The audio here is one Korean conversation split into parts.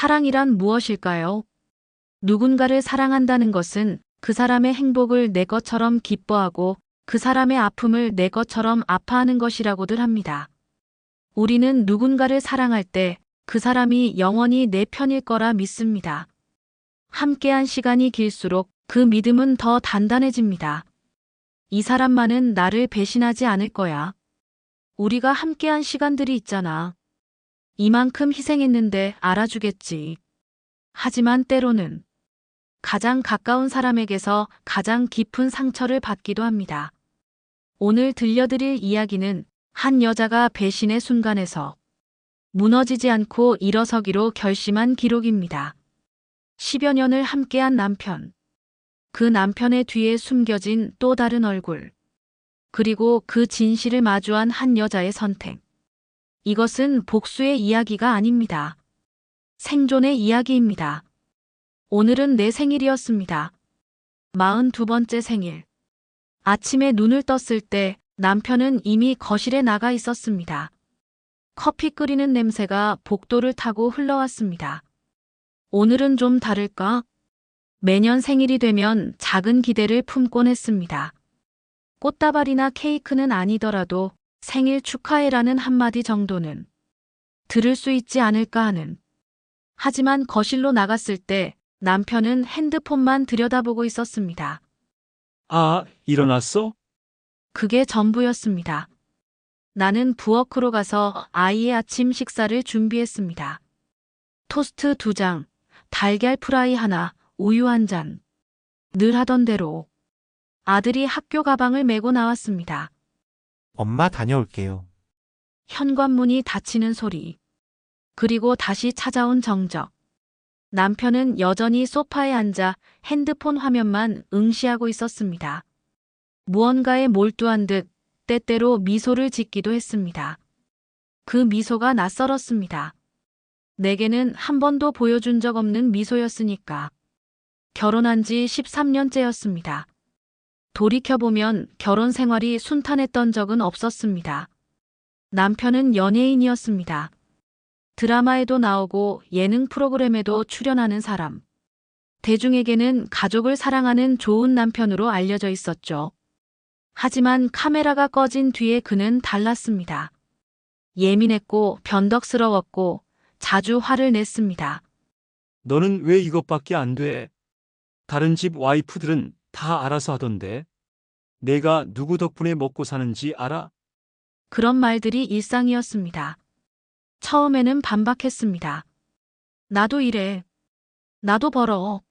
사랑이란 무엇일까요? 누군가를 사랑한다는 것은 그 사람의 행복을 내 것처럼 기뻐하고 그 사람의 아픔을 내 것처럼 아파하는 것이라고들 합니다. 우리는 누군가를 사랑할 때 그 사람이 영원히 내 편일 거라 믿습니다. 함께한 시간이 길수록 그 믿음은 더 단단해집니다. 이 사람만은 나를 배신하지 않을 거야. 우리가 함께한 시간들이 있잖아. 이만큼 희생했는데 알아주겠지. 하지만 때로는 가장 가까운 사람에게서 가장 깊은 상처를 받기도 합니다. 오늘 들려드릴 이야기는 한 여자가 배신의 순간에서 무너지지 않고 일어서기로 결심한 기록입니다. 10여 년을 함께한 남편, 그 남편의 뒤에 숨겨진 또 다른 얼굴, 그리고 그 진실을 마주한 한 여자의 선택. 이것은 복수의 이야기가 아닙니다. 생존의 이야기입니다. 오늘은 내 생일이었습니다. 42번째 생일. 아침에 눈을 떴을 때 남편은 이미 거실에 나가 있었습니다. 커피 끓이는 냄새가 복도를 타고 흘러왔습니다. 오늘은 좀 다를까? 매년 생일이 되면 작은 기대를 품곤 했습니다. 꽃다발이나 케이크는 아니더라도 생일 축하해라는 한마디 정도는 들을 수 있지 않을까 하는. 하지만 거실로 나갔을 때 남편은 핸드폰만 들여다보고 있었습니다. 아, 일어났어? 그게 전부였습니다. 나는 부엌으로 가서 아이의 아침 식사를 준비했습니다. 토스트 2장, 달걀 프라이 하나, 우유 한 잔. 늘 하던 대로. 아들이 학교 가방을 메고 나왔습니다. 엄마 다녀올게요. 현관문이 닫히는 소리. 그리고 다시 찾아온 정적. 남편은 여전히 소파에 앉아 핸드폰 화면만 응시하고 있었습니다. 무언가에 몰두한 듯 때때로 미소를 짓기도 했습니다. 그 미소가 낯설었습니다. 내게는 한 번도 보여준 적 없는 미소였으니까. 결혼한 지 13년째였습니다. 돌이켜보면 결혼 생활이 순탄했던 적은 없었습니다. 남편은 연예인이었습니다. 드라마에도 나오고 예능 프로그램에도 출연하는 사람. 대중에게는 가족을 사랑하는 좋은 남편으로 알려져 있었죠. 하지만 카메라가 꺼진 뒤에 그는 달랐습니다. 예민했고 변덕스러웠고 자주 화를 냈습니다. 너는 왜 이것밖에 안 돼? 다른 집 와이프들은 다 알아서 하던데. 내가 누구 덕분에 먹고 사는지 알아? 그런 말들이 일상이었습니다. 처음에는 반박했습니다. 나도 이래. 나도 벌어.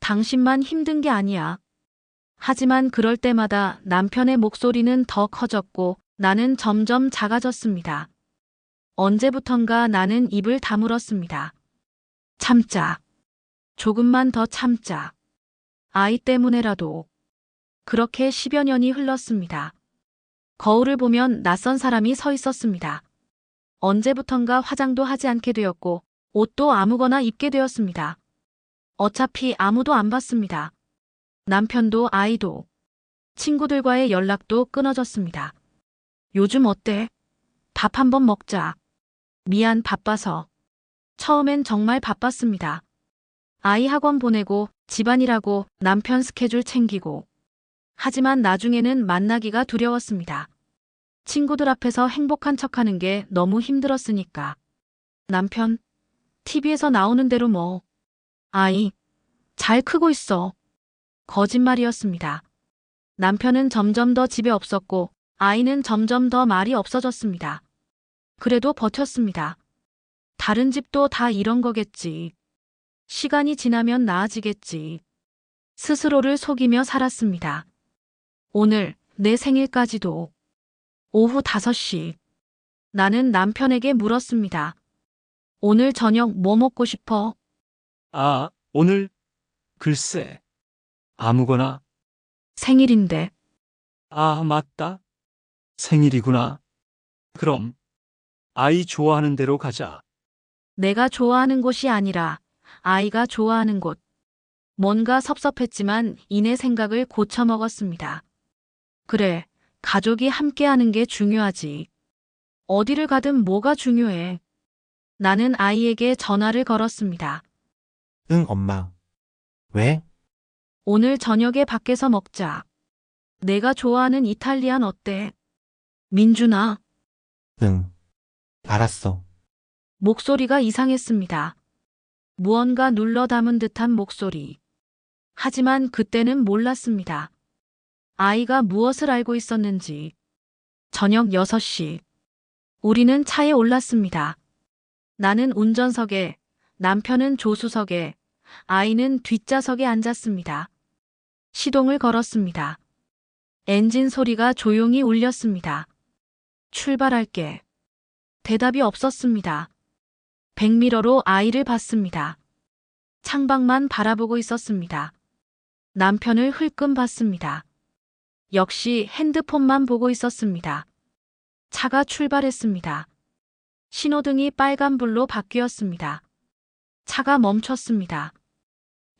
당신만 힘든 게 아니야. 하지만 그럴 때마다 남편의 목소리는 더 커졌고 나는 점점 작아졌습니다. 언제부턴가 나는 입을 다물었습니다. 참자. 조금만 더 참자. 아이 때문에라도. 그렇게 10여 년이 흘렀습니다. 거울을 보면 낯선 사람이 서 있었습니다. 언제부턴가 화장도 하지 않게 되었고 옷도 아무거나 입게 되었습니다. 어차피 아무도 안 봤습니다. 남편도 아이도. 친구들과의 연락도 끊어졌습니다. 요즘 어때? 밥 한번 먹자. 미안, 바빠서. 처음엔 정말 바빴습니다. 아이 학원 보내고 집안일하고 남편 스케줄 챙기고. 하지만 나중에는 만나기가 두려웠습니다. 친구들 앞에서 행복한 척하는 게 너무 힘들었으니까. 남편, TV에서 나오는 대로 뭐. 아이, 잘 크고 있어. 거짓말이었습니다. 남편은 점점 더 집에 없었고 아이는 점점 더 말이 없어졌습니다. 그래도 버텼습니다. 다른 집도 다 이런 거겠지. 시간이 지나면 나아지겠지. 스스로를 속이며 살았습니다. 오늘 내 생일까지도. 오후 5시. 나는 남편에게 물었습니다. 오늘 저녁 뭐 먹고 싶어? 아, 오늘? 글쎄. 아무거나. 생일인데. 아, 맞다. 생일이구나. 그럼 아이 좋아하는 대로 가자. 내가 좋아하는 곳이 아니라 아이가 좋아하는 곳. 뭔가 섭섭했지만 이내 생각을 고쳐먹었습니다. 그래, 가족이 함께하는 게 중요하지. 어디를 가든 뭐가 중요해. 나는 아이에게 전화를 걸었습니다. 응, 엄마. 왜? 오늘 저녁에 밖에서 먹자. 내가 좋아하는 이탈리안 어때? 민준아, 응. 알았어. 목소리가 이상했습니다. 무언가 눌러 담은 듯한 목소리. 하지만 그때는 몰랐습니다. 아이가 무엇을 알고 있었는지. 저녁 6시. 우리는 차에 올랐습니다. 나는 운전석에, 남편은 조수석에, 아이는 뒷좌석에 앉았습니다. 시동을 걸었습니다. 엔진 소리가 조용히 울렸습니다. 출발할게. 대답이 없었습니다. 백미러로 아이를 봤습니다. 창밖만 바라보고 있었습니다. 남편을 흘끔 봤습니다. 역시 핸드폰만 보고 있었습니다. 차가 출발했습니다. 신호등이 빨간불로 바뀌었습니다. 차가 멈췄습니다.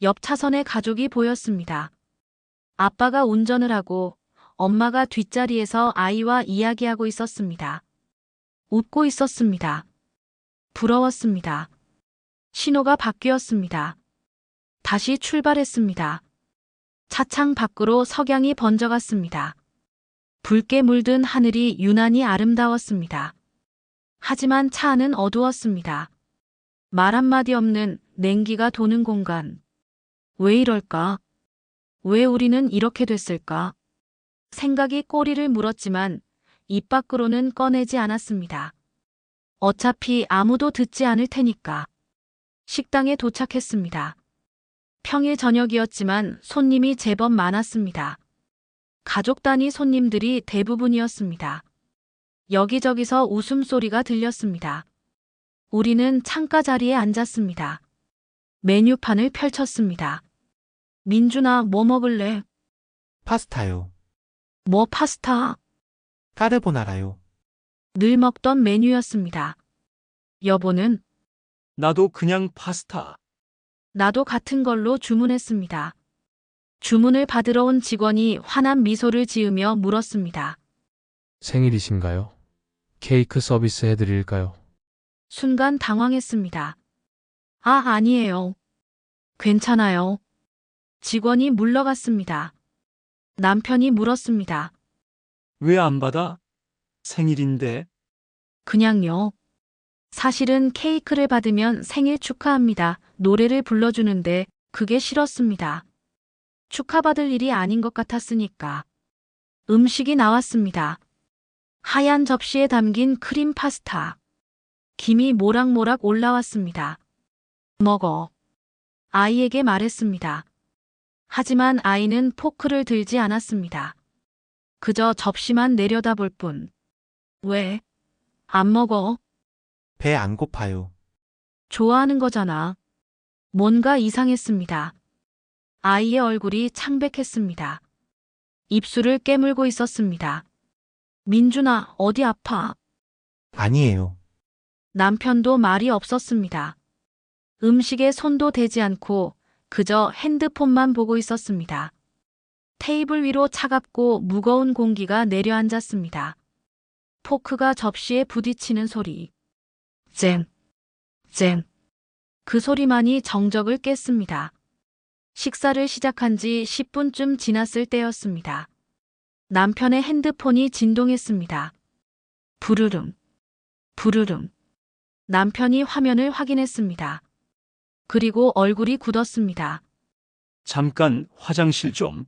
옆 차선에 가족이 보였습니다. 아빠가 운전을 하고 엄마가 뒷자리에서 아이와 이야기하고 있었습니다. 웃고 있었습니다. 부러웠습니다. 신호가 바뀌었습니다. 다시 출발했습니다. 차창 밖으로 석양이 번져갔습니다. 붉게 물든 하늘이 유난히 아름다웠습니다. 하지만 차 안은 어두웠습니다. 말 한마디 없는 냉기가 도는 공간. 왜 이럴까? 왜 우리는 이렇게 됐을까? 생각이 꼬리를 물었지만 입 밖으로는 꺼내지 않았습니다. 어차피 아무도 듣지 않을 테니까. 식당에 도착했습니다. 평일 저녁이었지만 손님이 제법 많았습니다. 가족 단위 손님들이 대부분이었습니다. 여기저기서 웃음소리가 들렸습니다. 우리는 창가 자리에 앉았습니다. 메뉴판을 펼쳤습니다. 민준아, 뭐 먹을래? 파스타요. 뭐 파스타? 까르보나라요. 늘 먹던 메뉴였습니다. 여보는? 나도 그냥 파스타. 나도 같은 걸로 주문했습니다. 주문을 받으러 온 직원이 환한 미소를 지으며 물었습니다. 생일이신가요? 케이크 서비스 해드릴까요? 순간 당황했습니다. 아, 아니에요. 괜찮아요. 직원이 물러갔습니다. 남편이 물었습니다. 왜 안 받아? 생일인데. 그냥요. 사실은 케이크를 받으면 생일 축하합니다. 노래를 불러주는데 그게 싫었습니다. 축하받을 일이 아닌 것 같았으니까. 음식이 나왔습니다. 하얀 접시에 담긴 크림 파스타. 김이 모락모락 올라왔습니다. 먹어. 아이에게 말했습니다. 하지만 아이는 포크를 들지 않았습니다. 그저 접시만 내려다볼 뿐. 왜? 안 먹어? 배 안 고파요. 좋아하는 거잖아. 뭔가 이상했습니다. 아이의 얼굴이 창백했습니다. 입술을 깨물고 있었습니다. 민준아, 어디 아파? 아니에요. 남편도 말이 없었습니다. 음식에 손도 대지 않고 그저 핸드폰만 보고 있었습니다. 테이블 위로 차갑고 무거운 공기가 내려앉았습니다. 포크가 접시에 부딪히는 소리. 쨍, 쨍. 그 소리만이 정적을 깼습니다. 식사를 시작한 지 10분쯤 지났을 때였습니다. 남편의 핸드폰이 진동했습니다. 부르릉, 부르릉. 남편이 화면을 확인했습니다. 그리고 얼굴이 굳었습니다. 잠깐 화장실 좀.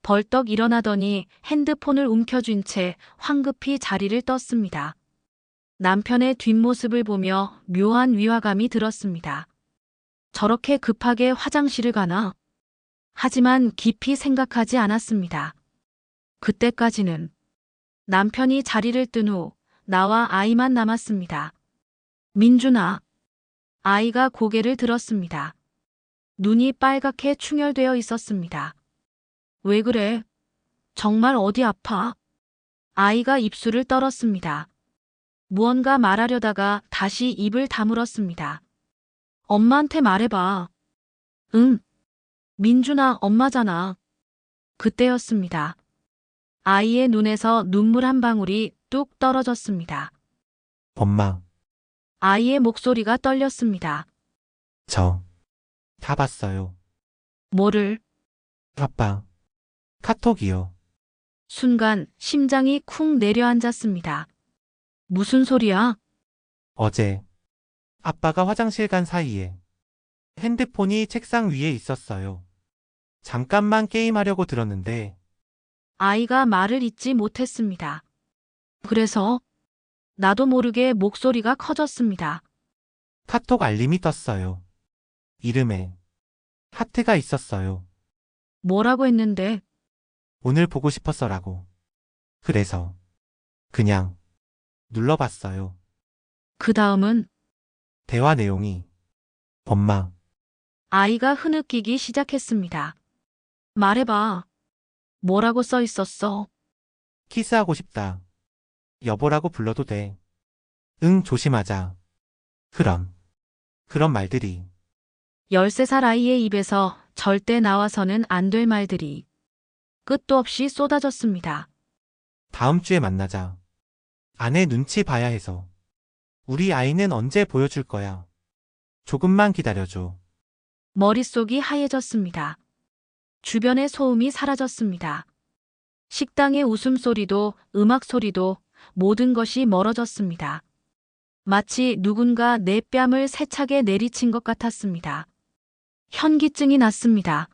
벌떡 일어나더니 핸드폰을 움켜쥔 채 황급히 자리를 떴습니다. 남편의 뒷모습을 보며 묘한 위화감이 들었습니다. 저렇게 급하게 화장실을 가나? 하지만 깊이 생각하지 않았습니다. 그때까지는 남편이 자리를 뜬 후 나와 아이만 남았습니다. 민준아. 아이가 고개를 들었습니다. 눈이 빨갛게 충혈되어 있었습니다. 왜 그래? 정말 어디 아파? 아이가 입술을 떨었습니다. 무언가 말하려다가 다시 입을 다물었습니다. 엄마한테 말해봐. 응. 민준아, 엄마잖아. 그때였습니다. 아이의 눈에서 눈물 한 방울이 뚝 떨어졌습니다. 엄마. 아이의 목소리가 떨렸습니다. 다 봤어요. 뭐를? 아빠. 카톡이요. 순간 심장이 쿵 내려앉았습니다. 무슨 소리야? 어제 아빠가 화장실 간 사이에 핸드폰이 책상 위에 있었어요. 잠깐만 게임하려고 들었는데 아이가 말을 잇지 못했습니다. 그래서 나도 모르게 목소리가 커졌습니다. 카톡 알림이 떴어요. 이름에 하트가 있었어요. 뭐라고 했는데? 오늘 보고 싶었어라고. 그래서 그냥 눌러봤어요. 그 다음은 대화 내용이 엄마, 아이가 흐느끼기 시작했습니다. 말해봐. 뭐라고 써 있었어? 키스하고 싶다. 여보라고 불러도 돼. 응, 조심하자. 그런 말들이 13살 아이의 입에서 절대 나와서는 안 될 말들이 끝도 없이 쏟아졌습니다. 다음 주에 만나자. 아내 눈치 봐야 해서. 우리 아이는 언제 보여줄 거야? 조금만 기다려줘. 머릿속이 하얘졌습니다. 주변의 소음이 사라졌습니다. 식당의 웃음소리도 음악 소리도 모든 것이 멀어졌습니다. 마치 누군가 내 뺨을 세차게 내리친 것 같았습니다. 현기증이 났습니다.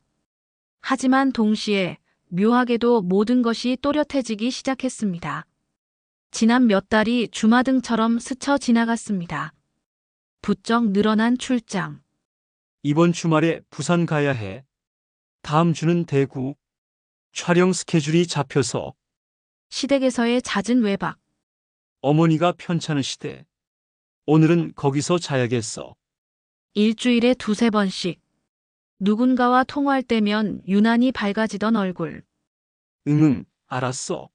하지만 동시에 묘하게도 모든 것이 또렷해지기 시작했습니다. 지난 몇 달이 주마등처럼 스쳐 지나갔습니다. 부쩍 늘어난 출장. 이번 주말에 부산 가야 해. 다음 주는 대구. 촬영 스케줄이 잡혀서 시댁에서의 잦은 외박. 어머니가 편찮으시대. 오늘은 거기서 자야겠어. 일주일에 두세 번씩. 누군가와 통화할 때면 유난히 밝아지던 얼굴. 응, 알았어.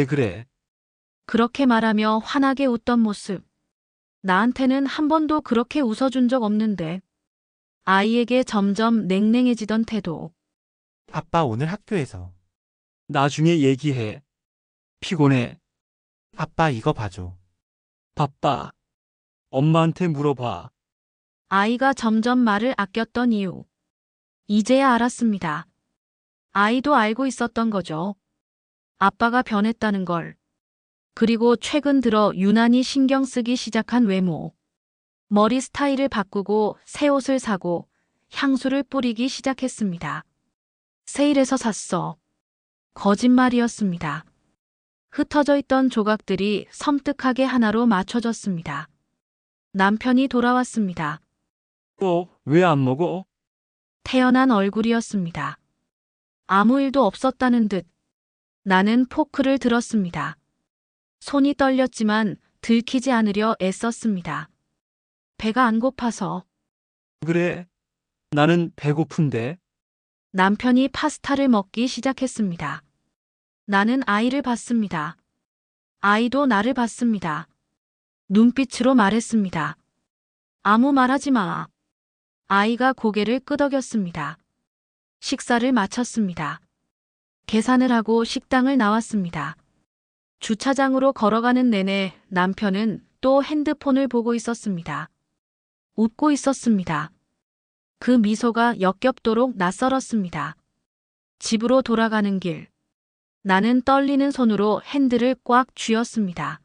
그래. 그렇게 말하며 환하게 웃던 모습. 나한테는 한 번도 그렇게 웃어준 적 없는데. 아이에게 점점 냉랭해지던 태도. 아빠 오늘 학교에서. 나중에 얘기해. 피곤해. 아빠 이거 봐줘. 바빠. 엄마한테 물어봐. 아이가 점점 말을 아꼈던 이유. 이제야 알았습니다. 아이도 알고 있었던 거죠. 아빠가 변했다는 걸. 그리고 최근 들어 유난히 신경 쓰기 시작한 외모. 머리 스타일을 바꾸고 새 옷을 사고 향수를 뿌리기 시작했습니다. 세일에서 샀어. 거짓말이었습니다. 흩어져 있던 조각들이 섬뜩하게 하나로 맞춰졌습니다. 남편이 돌아왔습니다. 왜 안 먹어? 태연한 얼굴이었습니다. 아무 일도 없었다는 듯 나는 포크를 들었습니다. 손이 떨렸지만 들키지 않으려 애썼습니다. 배가 안 고파서. 그래. 나는 배고픈데. 남편이 파스타를 먹기 시작했습니다. 나는 아이를 봤습니다. 아이도 나를 봤습니다. 눈빛으로 말했습니다. 아무 말하지 마. 아이가 고개를 끄덕였습니다. 식사를 마쳤습니다. 계산을 하고 식당을 나왔습니다. 주차장으로 걸어가는 내내 남편은 또 핸드폰을 보고 있었습니다. 웃고 있었습니다. 그 미소가 역겹도록 낯설었습니다. 집으로 돌아가는 길. 나는 떨리는 손으로 핸들을 꽉 쥐었습니다.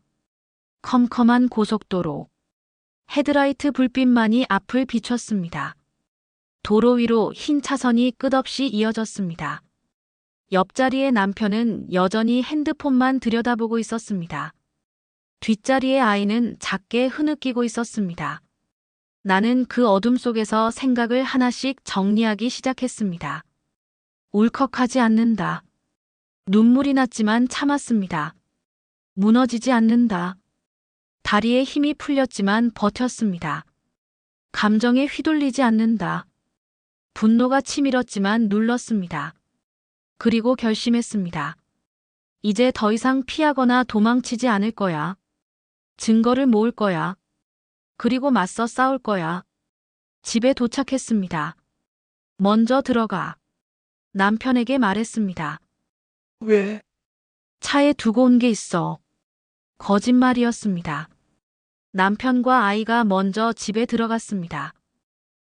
컴컴한 고속도로. 헤드라이트 불빛만이 앞을 비췄습니다. 도로 위로 흰 차선이 끝없이 이어졌습니다. 옆자리의 남편은 여전히 핸드폰만 들여다보고 있었습니다. 뒷자리의 아이는 작게 흐느끼고 있었습니다. 나는 그 어둠 속에서 생각을 하나씩 정리하기 시작했습니다. 울컥하지 않는다. 눈물이 났지만 참았습니다. 무너지지 않는다. 다리에 힘이 풀렸지만 버텼습니다. 감정에 휘둘리지 않는다. 분노가 치밀었지만 눌렀습니다. 그리고 결심했습니다. 이제 더 이상 피하거나 도망치지 않을 거야. 증거를 모을 거야. 그리고 맞서 싸울 거야. 집에 도착했습니다. 먼저 들어가. 남편에게 말했습니다. 왜? 차에 두고 온 게 있어. 거짓말이었습니다. 남편과 아이가 먼저 집에 들어갔습니다.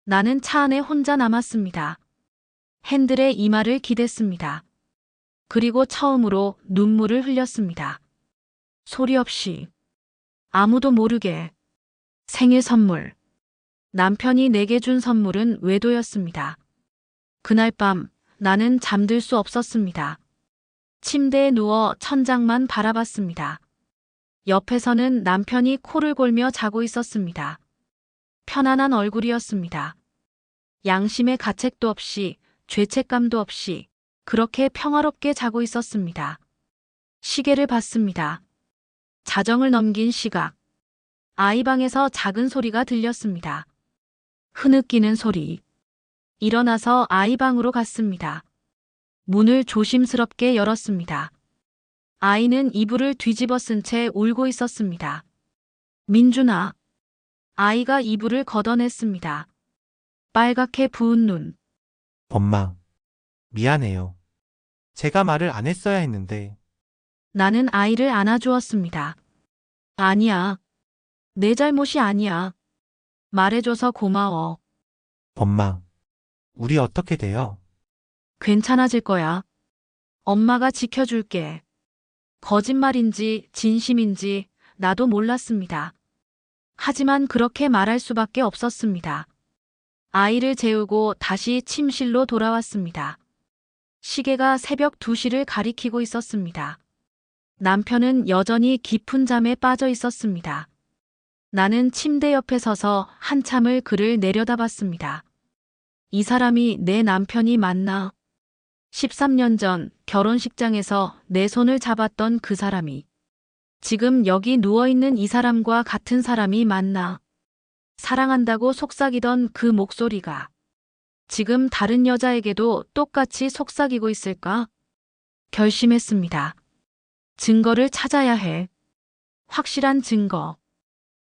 나는 차 안에 혼자 남았습니다. 핸들에 이마를 기댔습니다. 그리고 처음으로 눈물을 흘렸습니다. 소리 없이, 아무도 모르게. 생일 선물. 남편이 내게 준 선물은 외도였습니다. 그날 밤 나는 잠들 수 없었습니다. 침대에 누워 천장만 바라봤습니다. 옆에서는 남편이 코를 골며 자고 있었습니다. 편안한 얼굴이었습니다. 양심의 가책도 없이, 죄책감도 없이 그렇게 평화롭게 자고 있었습니다. 시계를 봤습니다. 자정을 넘긴 시각. 아이 방에서 작은 소리가 들렸습니다. 흐느끼는 소리. 일어나서 아이 방으로 갔습니다. 문을 조심스럽게 열었습니다. 아이는 이불을 뒤집어 쓴 채 울고 있었습니다. 민준아. 아이가 이불을 걷어냈습니다. 빨갛게 부은 눈. 엄마, 미안해요. 제가 말을 안 했어야 했는데, 나는 아이를 안아주었습니다. 아니야. 내 잘못이 아니야. 말해줘서 고마워. 엄마, 우리 어떻게 돼요? 괜찮아질 거야. 엄마가 지켜줄게. 거짓말인지 진심인지 나도 몰랐습니다. 하지만 그렇게 말할 수밖에 없었습니다. 아이를 재우고 다시 침실로 돌아왔습니다. 시계가 새벽 2시를 가리키고 있었습니다. 남편은 여전히 깊은 잠에 빠져 있었습니다. 나는 침대 옆에 서서 한참을 그를 내려다봤습니다. 이 사람이 내 남편이 맞나? 13년 전 결혼식장에서 내 손을 잡았던 그 사람이 지금 여기 누워있는 이 사람과 같은 사람이 맞나? 사랑한다고 속삭이던 그 목소리가 지금 다른 여자에게도 똑같이 속삭이고 있을까? 결심했습니다. 증거를 찾아야 해. 확실한 증거.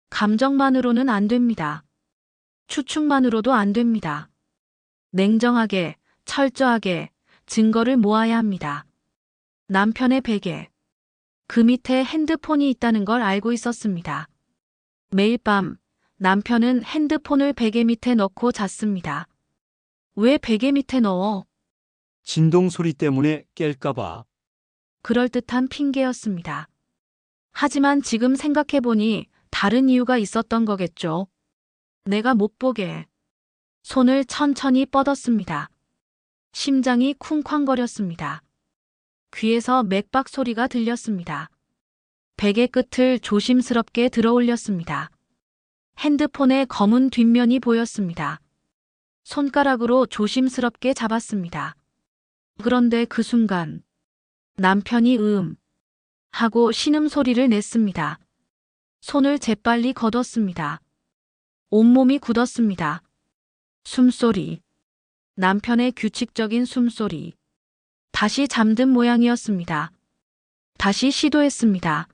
감정만으로는 안 됩니다. 추측만으로도 안 됩니다. 냉정하게, 철저하게 증거를 모아야 합니다. 남편의 베개. 그 밑에 핸드폰이 있다는 걸 알고 있었습니다. 매일 밤 남편은 핸드폰을 베개 밑에 넣고 잤습니다. 왜 베개 밑에 넣어? 진동 소리 때문에 깰까봐. 그럴듯한 핑계였습니다. 하지만 지금 생각해보니 다른 이유가 있었던 거겠죠. 내가 못 보게. 손을 천천히 뻗었습니다. 심장이 쿵쾅거렸습니다. 귀에서 맥박 소리가 들렸습니다. 베개 끝을 조심스럽게 들어 올렸습니다. 핸드폰의 검은 뒷면이 보였습니다. 손가락으로 조심스럽게 잡았습니다. 그런데 그 순간 남편이 하고 신음소리를 냈습니다. 손을 재빨리 걷었습니다. 온몸이 굳었습니다. 숨소리. 남편의 규칙적인 숨소리. 다시 잠든 모양이었습니다. 다시 시도했습니다.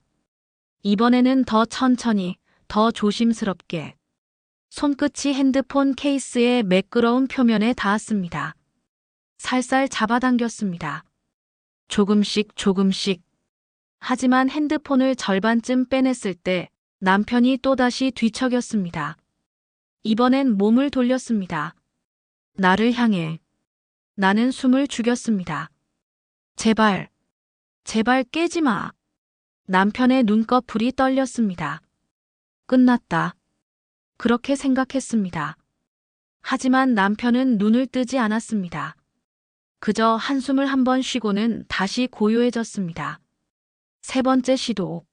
이번에는 더 천천히, 더 조심스럽게. 손끝이 핸드폰 케이스의 매끄러운 표면에 닿았습니다. 살살 잡아당겼습니다. 조금씩 조금씩. 하지만 핸드폰을 절반쯤 빼냈을 때 남편이 또다시 뒤척였습니다. 이번엔 몸을 돌렸습니다. 나를 향해. 나는 숨을 죽였습니다. 제발, 제발 깨지 마. 남편의 눈꺼풀이 떨렸습니다. 끝났다. 그렇게 생각했습니다. 하지만 남편은 눈을 뜨지 않았습니다. 그저 한숨을 한번 쉬고는 다시 고요해졌습니다. 세 번째 시도.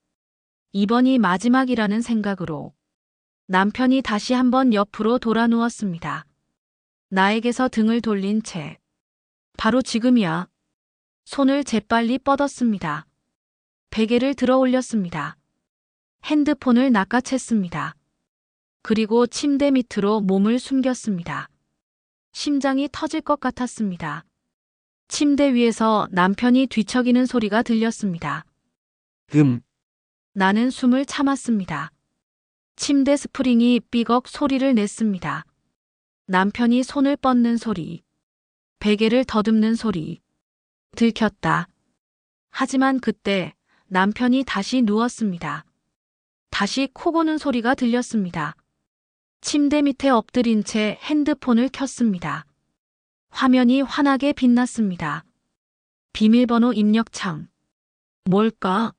이번이 마지막이라는 생각으로 남편이 다시 한번 옆으로 돌아 누웠습니다. 나에게서 등을 돌린 채. 바로 지금이야. 손을 재빨리 뻗었습니다. 베개를 들어 올렸습니다. 핸드폰을 낚아챘습니다. 그리고 침대 밑으로 몸을 숨겼습니다. 심장이 터질 것 같았습니다. 침대 위에서 남편이 뒤척이는 소리가 들렸습니다. 나는 숨을 참았습니다. 침대 스프링이 삐걱 소리를 냈습니다. 남편이 손을 뻗는 소리. 베개를 더듬는 소리. 들켰다. 하지만 그때 남편이 다시 누웠습니다. 다시 코 고는 소리가 들렸습니다. 침대 밑에 엎드린 채 핸드폰을 켰습니다. 화면이 환하게 빛났습니다. 비밀번호 입력창. 뭘까?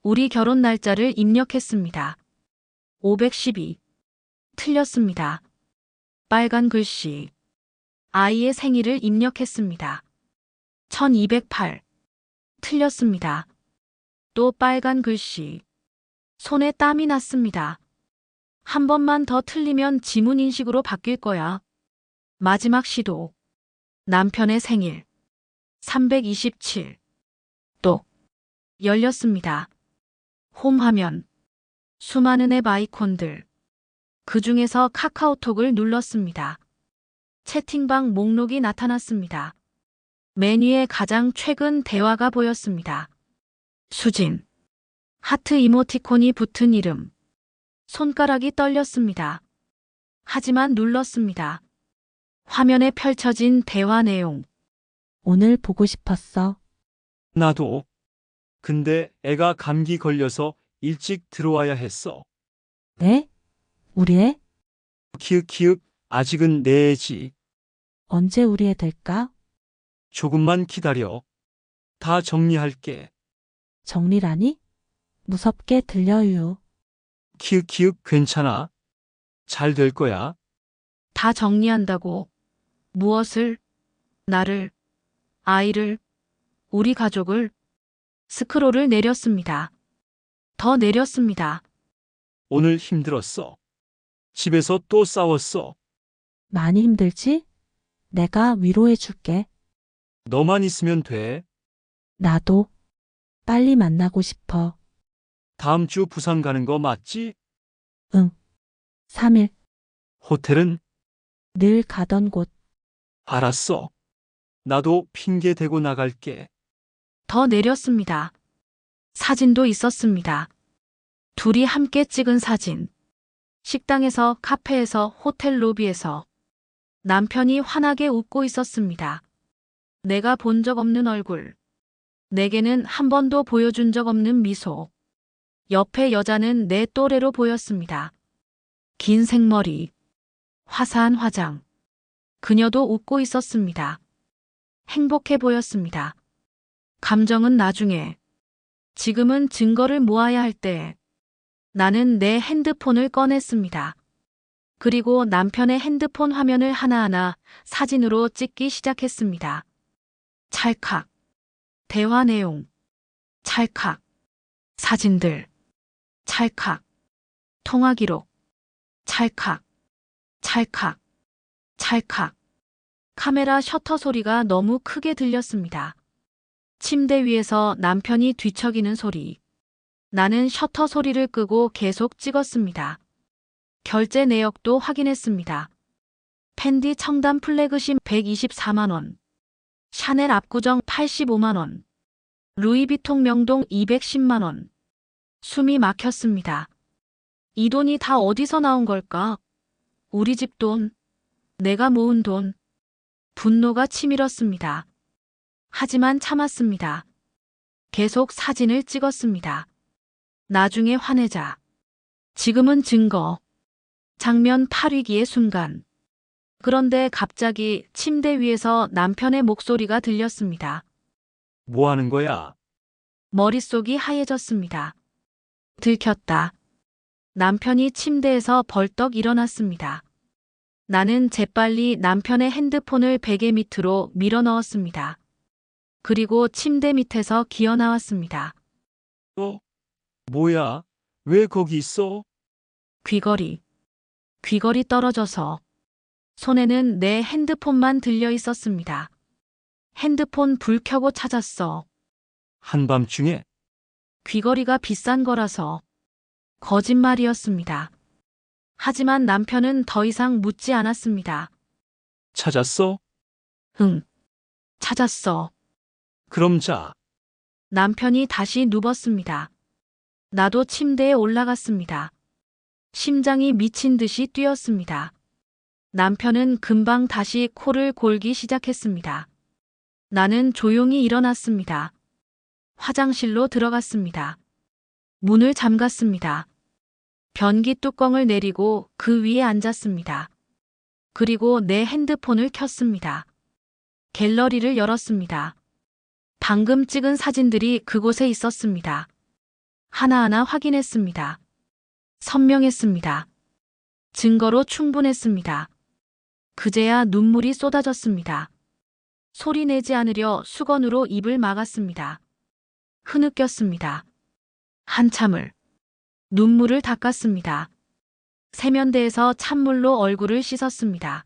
우리 결혼 날짜를 입력했습니다. 512. 틀렸습니다. 빨간 글씨. 아이의 생일을 입력했습니다. 1208. 틀렸습니다. 또 빨간 글씨. 손에 땀이 났습니다. 한 번만 더 틀리면 지문 인식으로 바뀔 거야. 마지막 시도. 남편의 생일. 327. 또. 열렸습니다. 홈 화면. 수많은 앱 아이콘들. 그 중에서 카카오톡을 눌렀습니다. 채팅방 목록이 나타났습니다. 맨 위에 가장 최근 대화가 보였습니다. 수진. 하트 이모티콘이 붙은 이름. 손가락이 떨렸습니다. 하지만 눌렀습니다. 화면에 펼쳐진 대화 내용. 오늘 보고 싶었어. 나도. 근데 애가 감기 걸려서 일찍 들어와야 했어. 네? 우리 애? 키읔키읔, 아직은 내 애지. 언제 우리 애 될까? 조금만 기다려. 다 정리할게. 정리라니? 무섭게 들려요. 키읔키읔, 괜찮아. 잘 될 거야. 다 정리한다고. 무엇을? 나를, 아이를, 우리 가족을. 스크롤을 내렸습니다. 더 내렸습니다. 오늘 힘들었어. 집에서 또 싸웠어. 많이 힘들지? 내가 위로해 줄게. 너만 있으면 돼. 나도 빨리 만나고 싶어. 다음 주 부산 가는 거 맞지? 3일 호텔은? 늘 가던 곳. 알았어. 나도 핑계 대고 나갈게. 더 내렸습니다. 사진도 있었습니다. 둘이 함께 찍은 사진. 식당에서, 카페에서, 호텔 로비에서. 남편이 환하게 웃고 있었습니다. 내가 본 적 없는 얼굴. 내게는 한 번도 보여준 적 없는 미소. 옆에 여자는 내 또래로 보였습니다. 긴 생머리. 화사한 화장. 그녀도 웃고 있었습니다. 행복해 보였습니다. 감정은 나중에. 지금은 증거를 모아야 할 때. 나는 내 핸드폰을 꺼냈습니다. 그리고 남편의 핸드폰 화면을 하나하나 사진으로 찍기 시작했습니다. 찰칵. 대화 내용. 찰칵. 사진들. 찰칵. 통화 기록. 찰칵. 찰칵. 찰칵. 카메라 셔터 소리가 너무 크게 들렸습니다. 침대 위에서 남편이 뒤척이는 소리. 나는 셔터 소리를 끄고 계속 찍었습니다. 결제 내역도 확인했습니다. 펜디 청담 플래그십 124만 원. 샤넬 압구정 85만 원. 루이비통 명동 210만 원. 숨이 막혔습니다. 이 돈이 다 어디서 나온 걸까? 우리 집 돈. 내가 모은 돈. 분노가 치밀었습니다. 하지만 참았습니다. 계속 사진을 찍었습니다. 나중에 화내자. 지금은 증거. 장면 8위기의 순간. 그런데 갑자기 침대 위에서 남편의 목소리가 들렸습니다. 뭐 하는 거야? 머릿속이 하얘졌습니다. 들켰다. 남편이 침대에서 벌떡 일어났습니다. 나는 재빨리 남편의 핸드폰을 베개 밑으로 밀어 넣었습니다. 그리고 침대 밑에서 기어 나왔습니다. 뭐야? 왜 거기 있어? 귀걸이. 귀걸이 떨어져서. 손에는 내 핸드폰만 들려 있었습니다. 핸드폰 불 켜고 찾았어. 한밤중에? 귀걸이가 비싼 거라서. 거짓말이었습니다. 하지만 남편은 더 이상 묻지 않았습니다. 찾았어? 응. 찾았어. 그럼 자. 남편이 다시 누웠습니다. 나도 침대에 올라갔습니다. 심장이 미친 듯이 뛰었습니다. 남편은 금방 다시 코를 골기 시작했습니다. 나는 조용히 일어났습니다. 화장실로 들어갔습니다. 문을 잠갔습니다. 변기 뚜껑을 내리고 그 위에 앉았습니다. 그리고 내 핸드폰을 켰습니다. 갤러리를 열었습니다. 방금 찍은 사진들이 그곳에 있었습니다. 하나하나 확인했습니다. 선명했습니다. 증거로 충분했습니다. 그제야 눈물이 쏟아졌습니다. 소리 내지 않으려 수건으로 입을 막았습니다. 흐느꼈습니다. 한참을 눈물을 닦았습니다. 세면대에서 찬물로 얼굴을 씻었습니다.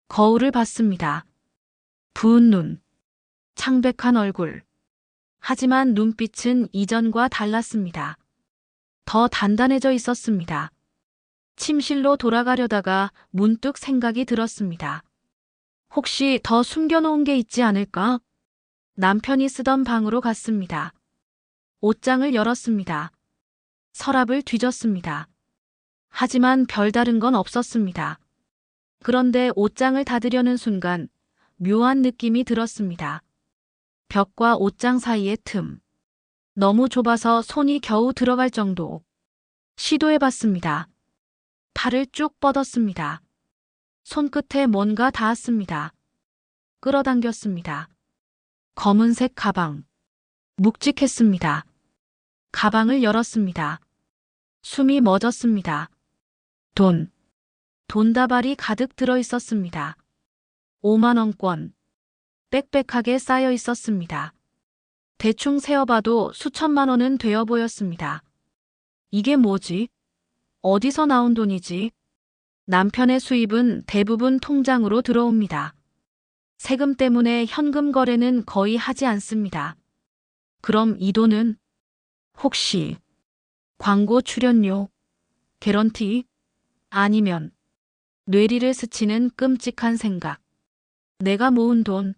거울을 봤습니다. 부은 눈, 창백한 얼굴. 하지만 눈빛은 이전과 달랐습니다. 더 단단해져 있었습니다. 침실로 돌아가려다가 문득 생각이 들었습니다. 혹시 더 숨겨놓은 게 있지 않을까? 남편이 쓰던 방으로 갔습니다. 옷장을 열었습니다. 서랍을 뒤졌습니다. 하지만 별다른 건 없었습니다. 그런데 옷장을 닫으려는 순간 묘한 느낌이 들었습니다. 벽과 옷장 사이의 틈. 너무 좁아서 손이 겨우 들어갈 정도. 시도해봤습니다. 팔을 쭉 뻗었습니다. 손끝에 뭔가 닿았습니다. 끌어당겼습니다. 검은색 가방. 묵직했습니다. 가방을 열었습니다. 숨이 멎었습니다. 돈다발이 가득 들어 있었습니다. 5만 원권. 빽빽하게 쌓여 있었습니다. 대충 세어봐도 수천만 원은 되어 보였습니다. 이게 뭐지? 어디서 나온 돈이지? 남편의 수입은 대부분 통장으로 들어옵니다. 세금 때문에 현금 거래는 거의 하지 않습니다. 그럼 이 돈은? 혹시 광고 출연료? 개런티? 아니면 뇌리를 스치는 끔찍한 생각. 내가 모은 돈.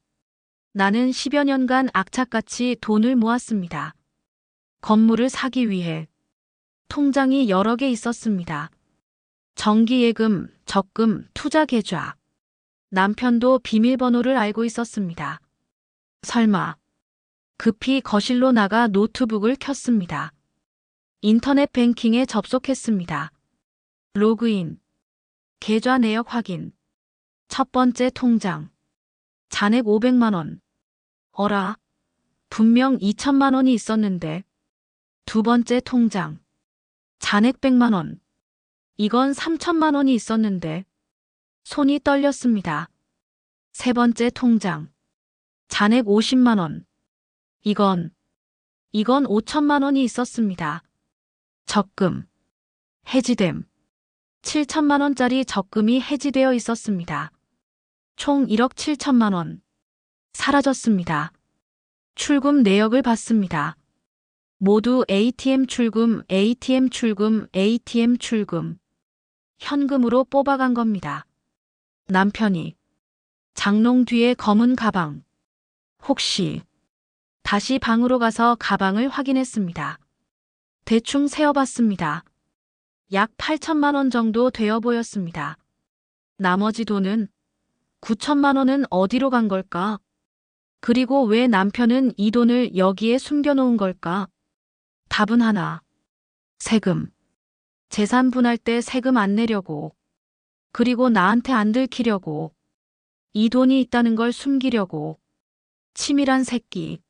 나는 10여 년간 악착같이 돈을 모았습니다. 건물을 사기 위해. 통장이 여러 개 있었습니다. 정기예금, 적금, 투자 계좌. 남편도 비밀번호를 알고 있었습니다. 설마. 급히 거실로 나가 노트북을 켰습니다. 인터넷 뱅킹에 접속했습니다. 로그인. 계좌 내역 확인. 첫 번째 통장. 잔액 500만 원. 어라. 분명 2천만 원이 있었는데. 두 번째 통장. 잔액 100만 원. 이건 3천만 원이 있었는데. 손이 떨렸습니다. 세 번째 통장. 잔액 50만 원. 이건 5천만 원이 있었습니다. 적금. 해지됨. 7천만 원짜리 적금이 해지되어 있었습니다. 총 1억 7천만 원. 사라졌습니다. 출금 내역을 봤습니다. 모두 ATM 출금, ATM 출금, ATM 출금. 현금으로 뽑아간 겁니다. 남편이. 장롱 뒤에 검은 가방. 혹시. 다시 방으로 가서 가방을 확인했습니다. 대충 세어봤습니다. 약 8천만 원 정도 되어 보였습니다. 나머지 돈은 9천만 원은 어디로 간 걸까? 그리고 왜 남편은 이 돈을 여기에 숨겨놓은 걸까? 답은 하나. 세금. 재산 분할 때 세금 안 내려고. 그리고 나한테 안 들키려고. 이 돈이 있다는 걸 숨기려고. 치밀한 새끼.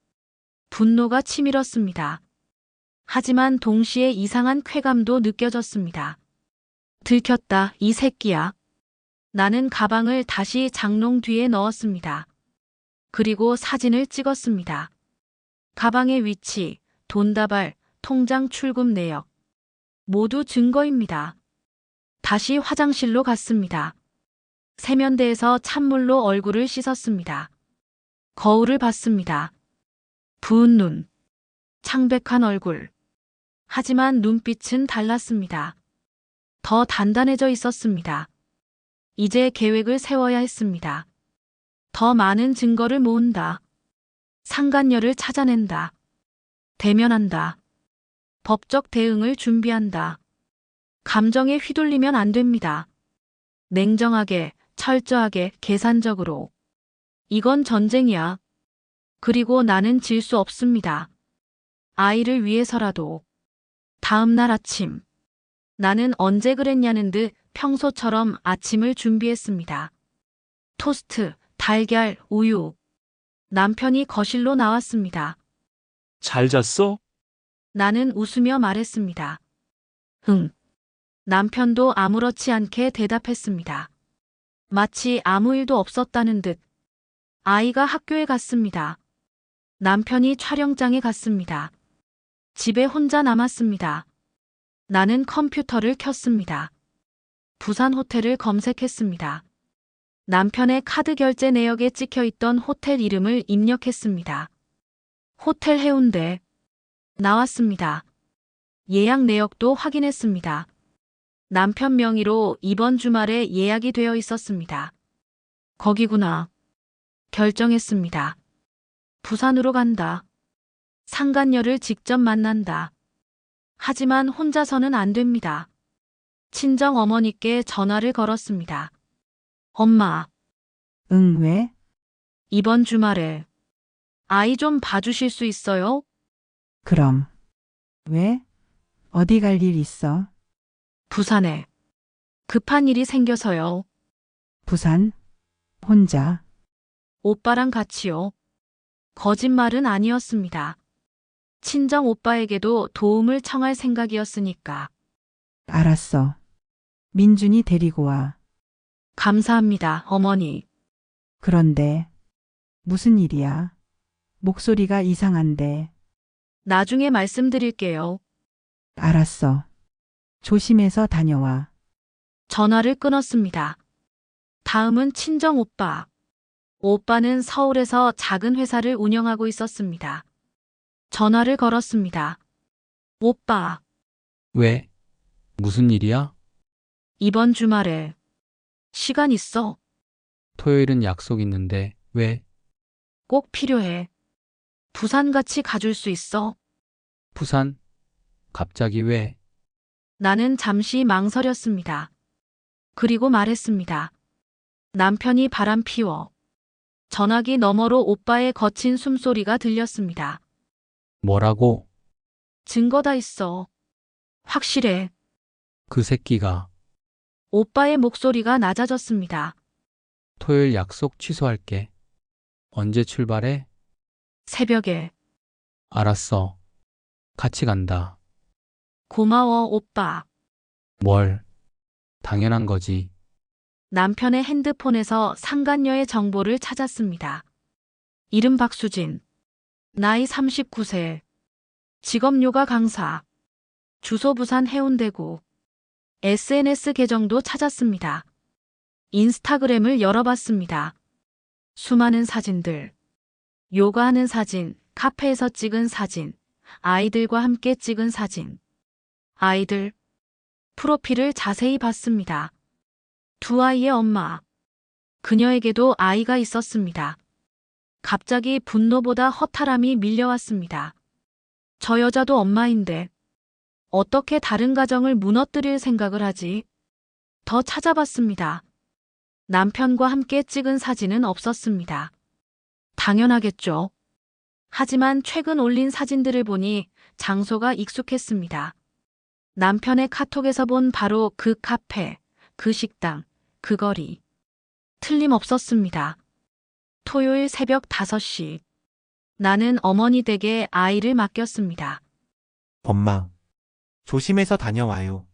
분노가 치밀었습니다. 하지만 동시에 이상한 쾌감도 느껴졌습니다. 들켰다, 이 새끼야. 나는 가방을 다시 장롱 뒤에 넣었습니다. 그리고 사진을 찍었습니다. 가방의 위치, 돈다발, 통장 출금 내역. 모두 증거입니다. 다시 화장실로 갔습니다. 세면대에서 찬물로 얼굴을 씻었습니다. 거울을 봤습니다. 부은 눈, 창백한 얼굴. 하지만 눈빛은 달랐습니다. 더 단단해져 있었습니다. 이제 계획을 세워야 했습니다. 더 많은 증거를 모은다. 상간녀를 찾아낸다. 대면한다. 법적 대응을 준비한다. 감정에 휘둘리면 안 됩니다. 냉정하게, 철저하게, 계산적으로. 이건 전쟁이야. 그리고 나는 질 수 없습니다. 아이를 위해서라도. 다음 날 아침. 나는 언제 그랬냐는 듯 평소처럼 아침을 준비했습니다. 토스트, 달걀, 우유. 남편이 거실로 나왔습니다. 잘 잤어? 나는 웃으며 말했습니다. 응. 남편도 아무렇지 않게 대답했습니다. 마치 아무 일도 없었다는 듯. 아이가 학교에 갔습니다. 남편이 촬영장에 갔습니다. 집에 혼자 남았습니다. 나는 컴퓨터를 켰습니다. 부산 호텔을 검색했습니다. 남편의 카드 결제 내역에 찍혀 있던 호텔 이름을 입력했습니다. 호텔 해운대. 나왔습니다. 예약 내역도 확인했습니다. 남편 명의로 이번 주말에 예약이 되어 있었습니다. 거기구나. 결정했습니다. 부산으로 간다. 상간녀를 직접 만난다. 하지만 혼자서는 안 됩니다. 친정 어머니께 전화를 걸었습니다. 엄마, 응, 왜? 이번 주말에 아이 좀 봐주실 수 있어요? 그럼. 왜? 어디 갈 일 있어? 부산에 급한 일이 생겨서요. 부산? 혼자? 오빠랑 같이요. 거짓말은 아니었습니다. 친정 오빠에게도 도움을 청할 생각이었으니까. 알았어. 민준이 데리고 와. 감사합니다, 어머니. 그런데 무슨 일이야? 목소리가 이상한데. 나중에 말씀드릴게요. 알았어. 조심해서 다녀와. 전화를 끊었습니다. 다음은 친정 오빠. 오빠는 서울에서 작은 회사를 운영하고 있었습니다. 전화를 걸었습니다. 오빠, 왜? 무슨 일이야? 이번 주말에 시간 있어? 토요일은 약속 있는데 왜? 꼭 필요해. 부산 같이 가줄 수 있어? 부산? 갑자기 왜? 나는 잠시 망설였습니다. 그리고 말했습니다. 남편이 바람 피워. 전화기 너머로 오빠의 거친 숨소리가 들렸습니다. 뭐라고? 증거 다 있어. 확실해. 그 새끼가 오빠의 목소리가 낮아졌습니다. 토요일 약속 취소할게. 언제 출발해? 새벽에. 알았어. 같이 간다. 고마워, 오빠. 뭘? 당연한 거지. 남편의 핸드폰에서 상간녀의 정보를 찾았습니다. 이름 박수진. 나이 39세. 직업 요가 강사. 주소 부산 해운대구. SNS 계정도 찾았습니다. 인스타그램을 열어봤습니다. 수많은 사진들. 요가하는 사진, 카페에서 찍은 사진, 아이들과 함께 찍은 사진. 아이들. 프로필을 자세히 봤습니다. 두 아이의 엄마. 그녀에게도 아이가 있었습니다. 갑자기 분노보다 허탈함이 밀려왔습니다. 저 여자도 엄마인데 어떻게 다른 가정을 무너뜨릴 생각을 하지? 더 찾아봤습니다. 남편과 함께 찍은 사진은 없었습니다. 당연하겠죠. 하지만 최근 올린 사진들을 보니 장소가 익숙했습니다. 남편의 카톡에서 본 바로 그 카페, 그 식당, 그 거리. 틀림없었습니다. 토요일 새벽 5시. 나는 어머니 댁에 아이를 맡겼습니다. 엄마. 조심해서 다녀와요.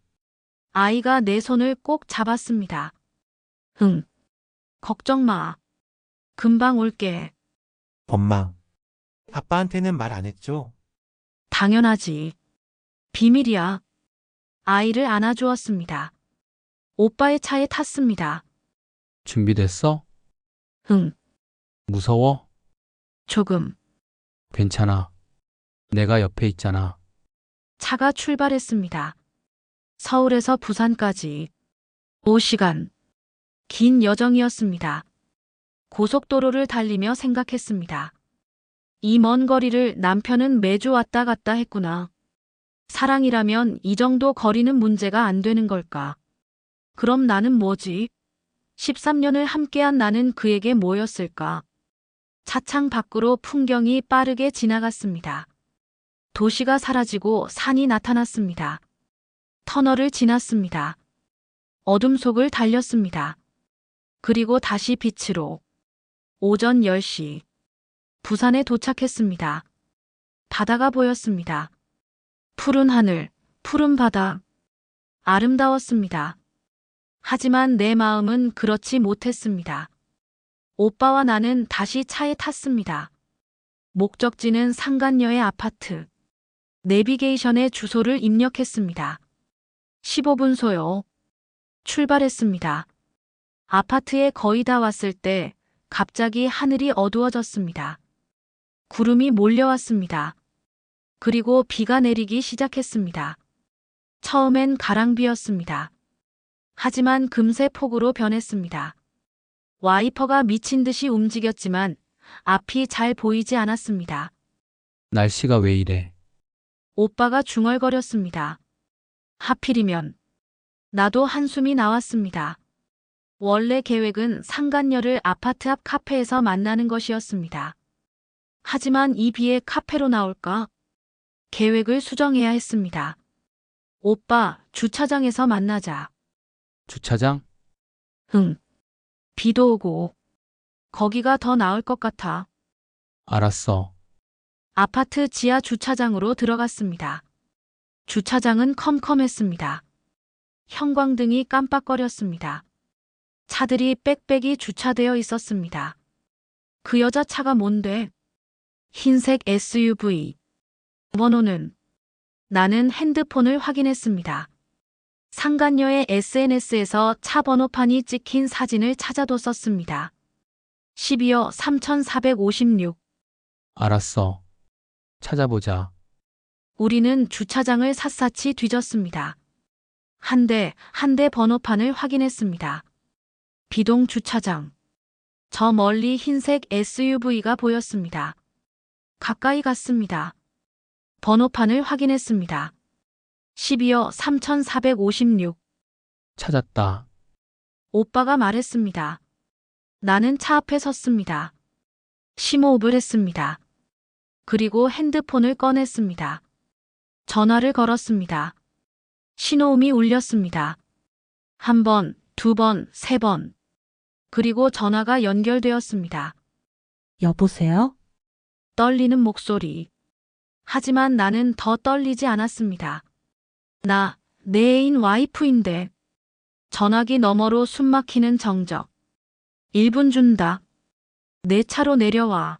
아이가 내 손을 꼭 잡았습니다. 응. 걱정 마. 금방 올게. 엄마. 아빠한테는 말 안 했죠? 당연하지. 비밀이야. 아이를 안아주었습니다. 오빠의 차에 탔습니다. 준비됐어? 응. 무서워? 조금. 괜찮아. 내가 옆에 있잖아. 차가 출발했습니다. 서울에서 부산까지 5시간. 긴 여정이었습니다. 고속도로를 달리며 생각했습니다. 이 먼 거리를 남편은 매주 왔다 갔다 했구나. 사랑이라면 이 정도 거리는 문제가 안 되는 걸까? 그럼 나는 뭐지? 13년을 함께한 나는 그에게 뭐였을까? 차창 밖으로 풍경이 빠르게 지나갔습니다. 도시가 사라지고 산이 나타났습니다. 터널을 지났습니다. 어둠 속을 달렸습니다. 그리고 다시 빛으로. 오전 10시. 부산에 도착했습니다. 바다가 보였습니다. 푸른 하늘, 푸른 바다. 아름다웠습니다. 하지만 내 마음은 그렇지 못했습니다. 오빠와 나는 다시 차에 탔습니다. 목적지는 상간녀의 아파트. 내비게이션에 주소를 입력했습니다. 15분 소요. 출발했습니다. 아파트에 거의 다 왔을 때 갑자기 하늘이 어두워졌습니다. 구름이 몰려왔습니다. 그리고 비가 내리기 시작했습니다. 처음엔 가랑비였습니다. 하지만 금세 폭우로 변했습니다. 와이퍼가 미친 듯이 움직였지만 앞이 잘 보이지 않았습니다. 날씨가 왜 이래? 오빠가 중얼거렸습니다. 하필이면. 나도 한숨이 나왔습니다. 원래 계획은 상간녀를 아파트 앞 카페에서 만나는 것이었습니다. 하지만 이 비에 카페로 나올까? 계획을 수정해야 했습니다. 오빠, 주차장에서 만나자. 주차장? 응. 비도 오고. 거기가 더 나을 것 같아. 알았어. 아파트 지하 주차장으로 들어갔습니다. 주차장은 컴컴했습니다. 형광등이 깜빡거렸습니다. 차들이 빽빽이 주차되어 있었습니다. 그 여자 차가 뭔데? 흰색 SUV. 번호는? 나는 핸드폰을 확인했습니다. 상간녀의 SNS에서 차 번호판이 찍힌 사진을 찾아뒀었습니다. 12호 3456. 알았어. 찾아보자. 우리는 주차장을 샅샅이 뒤졌습니다. 한 대 번호판을 확인했습니다. 비동 주차장. 저 멀리 흰색 SUV가 보였습니다. 가까이 갔습니다. 번호판을 확인했습니다. 12호 3456. 찾았다. 오빠가 말했습니다. 나는 차 앞에 섰습니다. 심호흡을 했습니다. 그리고 핸드폰을 꺼냈습니다. 전화를 걸었습니다. 신호음이 울렸습니다. 한 번, 두 번, 세 번. 그리고 전화가 연결되었습니다. 여보세요? 떨리는 목소리. 하지만 나는 더 떨리지 않았습니다. 내 애인 와이프인데. 전화기 너머로 숨막히는 정적. 1분 준다. 내 차로 내려와.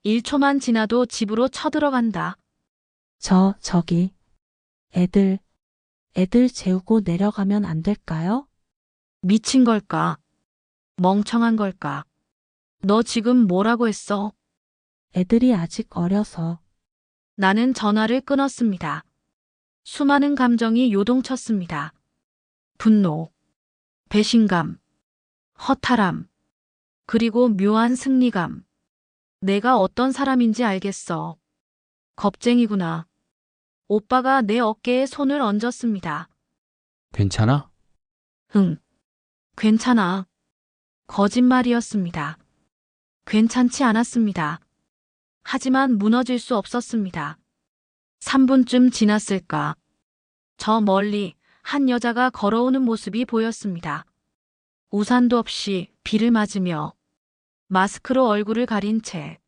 1초만 지나도 집으로 쳐들어간다. 저기. 애들 재우고 내려가면 안 될까요? 미친 걸까? 멍청한 걸까? 너 지금 뭐라고 했어? 애들이 아직 어려서. 나는 전화를 끊었습니다. 수많은 감정이 요동쳤습니다. 분노, 배신감, 허탈함, 그리고 묘한 승리감. 내가 어떤 사람인지 알겠어. 겁쟁이구나. 오빠가 내 어깨에 손을 얹었습니다. 괜찮아? 응, 괜찮아. 거짓말이었습니다. 괜찮지 않았습니다. 하지만 무너질 수 없었습니다. 3분쯤 지났을까. 저 멀리 한 여자가 걸어오는 모습이 보였습니다. 우산도 없이 비를 맞으며 마스크로 얼굴을 가린 채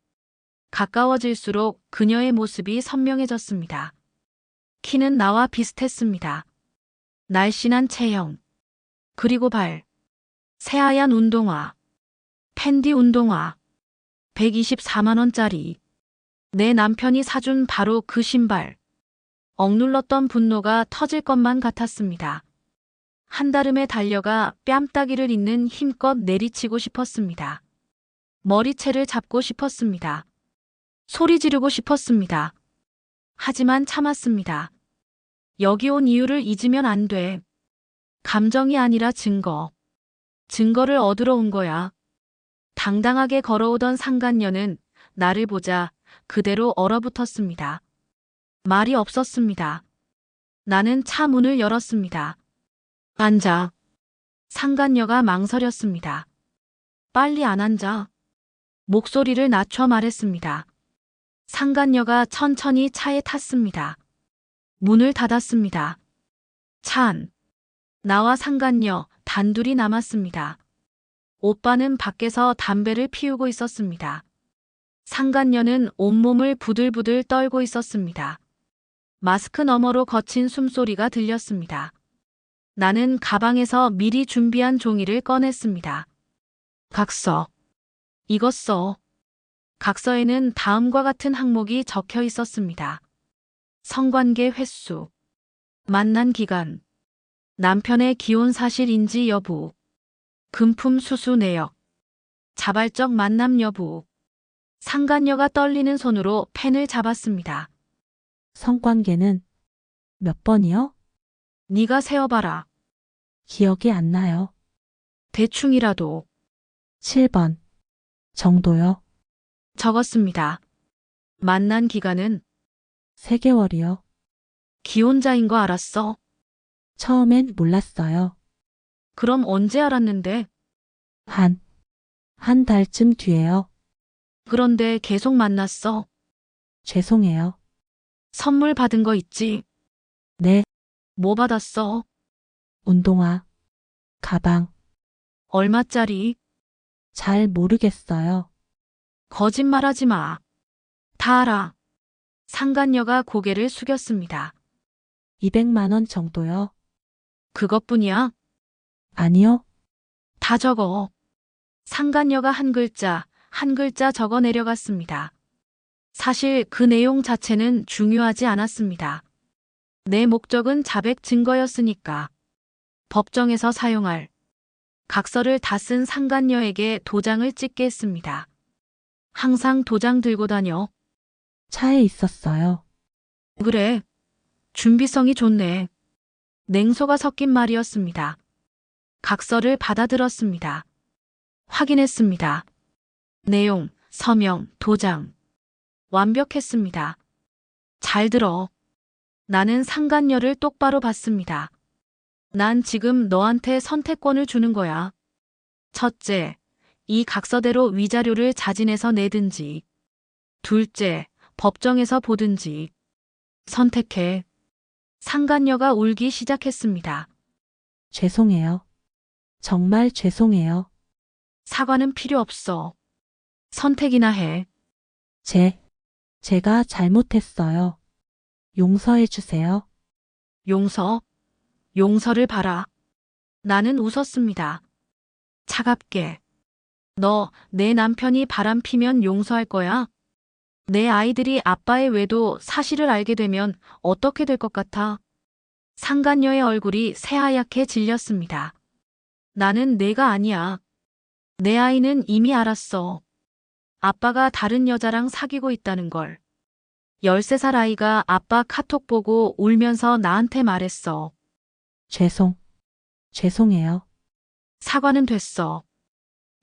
가까워질수록 그녀의 모습이 선명해졌습니다. 키는 나와 비슷했습니다. 날씬한 체형, 그리고 발, 새하얀 운동화, 팬디 운동화, 124만 원짜리. 내 남편이 사준 바로 그 신발. 억눌렀던 분노가 터질 것만 같았습니다. 한달음에 달려가 뺨따기를 잇는 힘껏 내리치고 싶었습니다. 머리채를 잡고 싶었습니다. 소리 지르고 싶었습니다. 하지만 참았습니다. 여기 온 이유를 잊으면 안 돼. 감정이 아니라 증거. 증거를 얻으러 온 거야. 당당하게 걸어오던 상간녀는 나를 보자 그대로 얼어붙었습니다. 말이 없었습니다. 나는 차 문을 열었습니다. 앉아. 상간녀가 망설였습니다. 빨리 안 앉아. 목소리를 낮춰 말했습니다. 상간녀가 천천히 차에 탔습니다. 문을 닫았습니다. 차 안. 나와 상간녀 단둘이 남았습니다. 오빠는 밖에서 담배를 피우고 있었습니다. 상간녀는 온몸을 부들부들 떨고 있었습니다. 마스크 너머로 거친 숨소리가 들렸습니다. 나는 가방에서 미리 준비한 종이를 꺼냈습니다. 각서. 이것 써. 각서에는 다음과 같은 항목이 적혀 있었습니다. 성관계 횟수, 만난 기간, 남편의 기혼 사실인지 여부, 금품 수수 내역, 자발적 만남 여부. 상간녀가 떨리는 손으로 펜을 잡았습니다. 성관계는 몇 번이요? 네가 세어봐라. 기억이 안 나요. 대충이라도. 7번 정도요. 적었습니다. 만난 기간은 3개월이요. 기혼자인 거 알았어. 처음엔 몰랐어요. 그럼 언제 알았는데? 한 달쯤 뒤에요. 그런데 계속 만났어. 죄송해요. 선물 받은 거 있지? 네, 뭐 받았어? 운동화, 가방, 얼마짜리? 잘 모르겠어요. 거짓말하지 마. 다 알아. 상간녀가 고개를 숙였습니다. 200만 원 정도요. 그것뿐이야? 아니요, 다 적어. 상간녀가 한 글자, 한 글자 적어 내려갔습니다. 사실 그 내용 자체는 중요하지 않았습니다. 내 목적은 자백 증거였으니까. 법정에서 사용할 각서를 다 쓴 상간녀에게 도장을 찍게 했습니다. 항상 도장 들고 다녀. 차에 있었어요. 그래. 준비성이 좋네. 냉소가 섞인 말이었습니다. 각서를 받아들었습니다. 확인했습니다. 내용, 서명, 도장. 완벽했습니다. 잘 들어. 나는 상간녀를 똑바로 봤습니다. 난 지금 너한테 선택권을 주는 거야. 첫째, 이 각서대로 위자료를 자진해서 내든지. 둘째, 법정에서 보든지. 선택해. 상간녀가 울기 시작했습니다. 죄송해요. 정말 죄송해요. 사과는 필요 없어. 선택이나 해. 제가 잘못했어요. 용서해 주세요. 용서? 용서를 바라. 나는 웃었습니다. 차갑게. 너, 내 남편이 바람 피면 용서할 거야? 내 아이들이 아빠의 외도 사실을 알게 되면 어떻게 될 것 같아? 상간녀의 얼굴이 새하얗게 질렸습니다. 나는 내가 아니야. 내 아이는 이미 알았어. 아빠가 다른 여자랑 사귀고 있다는 걸. 13살 아이가 아빠 카톡 보고 울면서 나한테 말했어. 죄송해요. 사과는 됐어.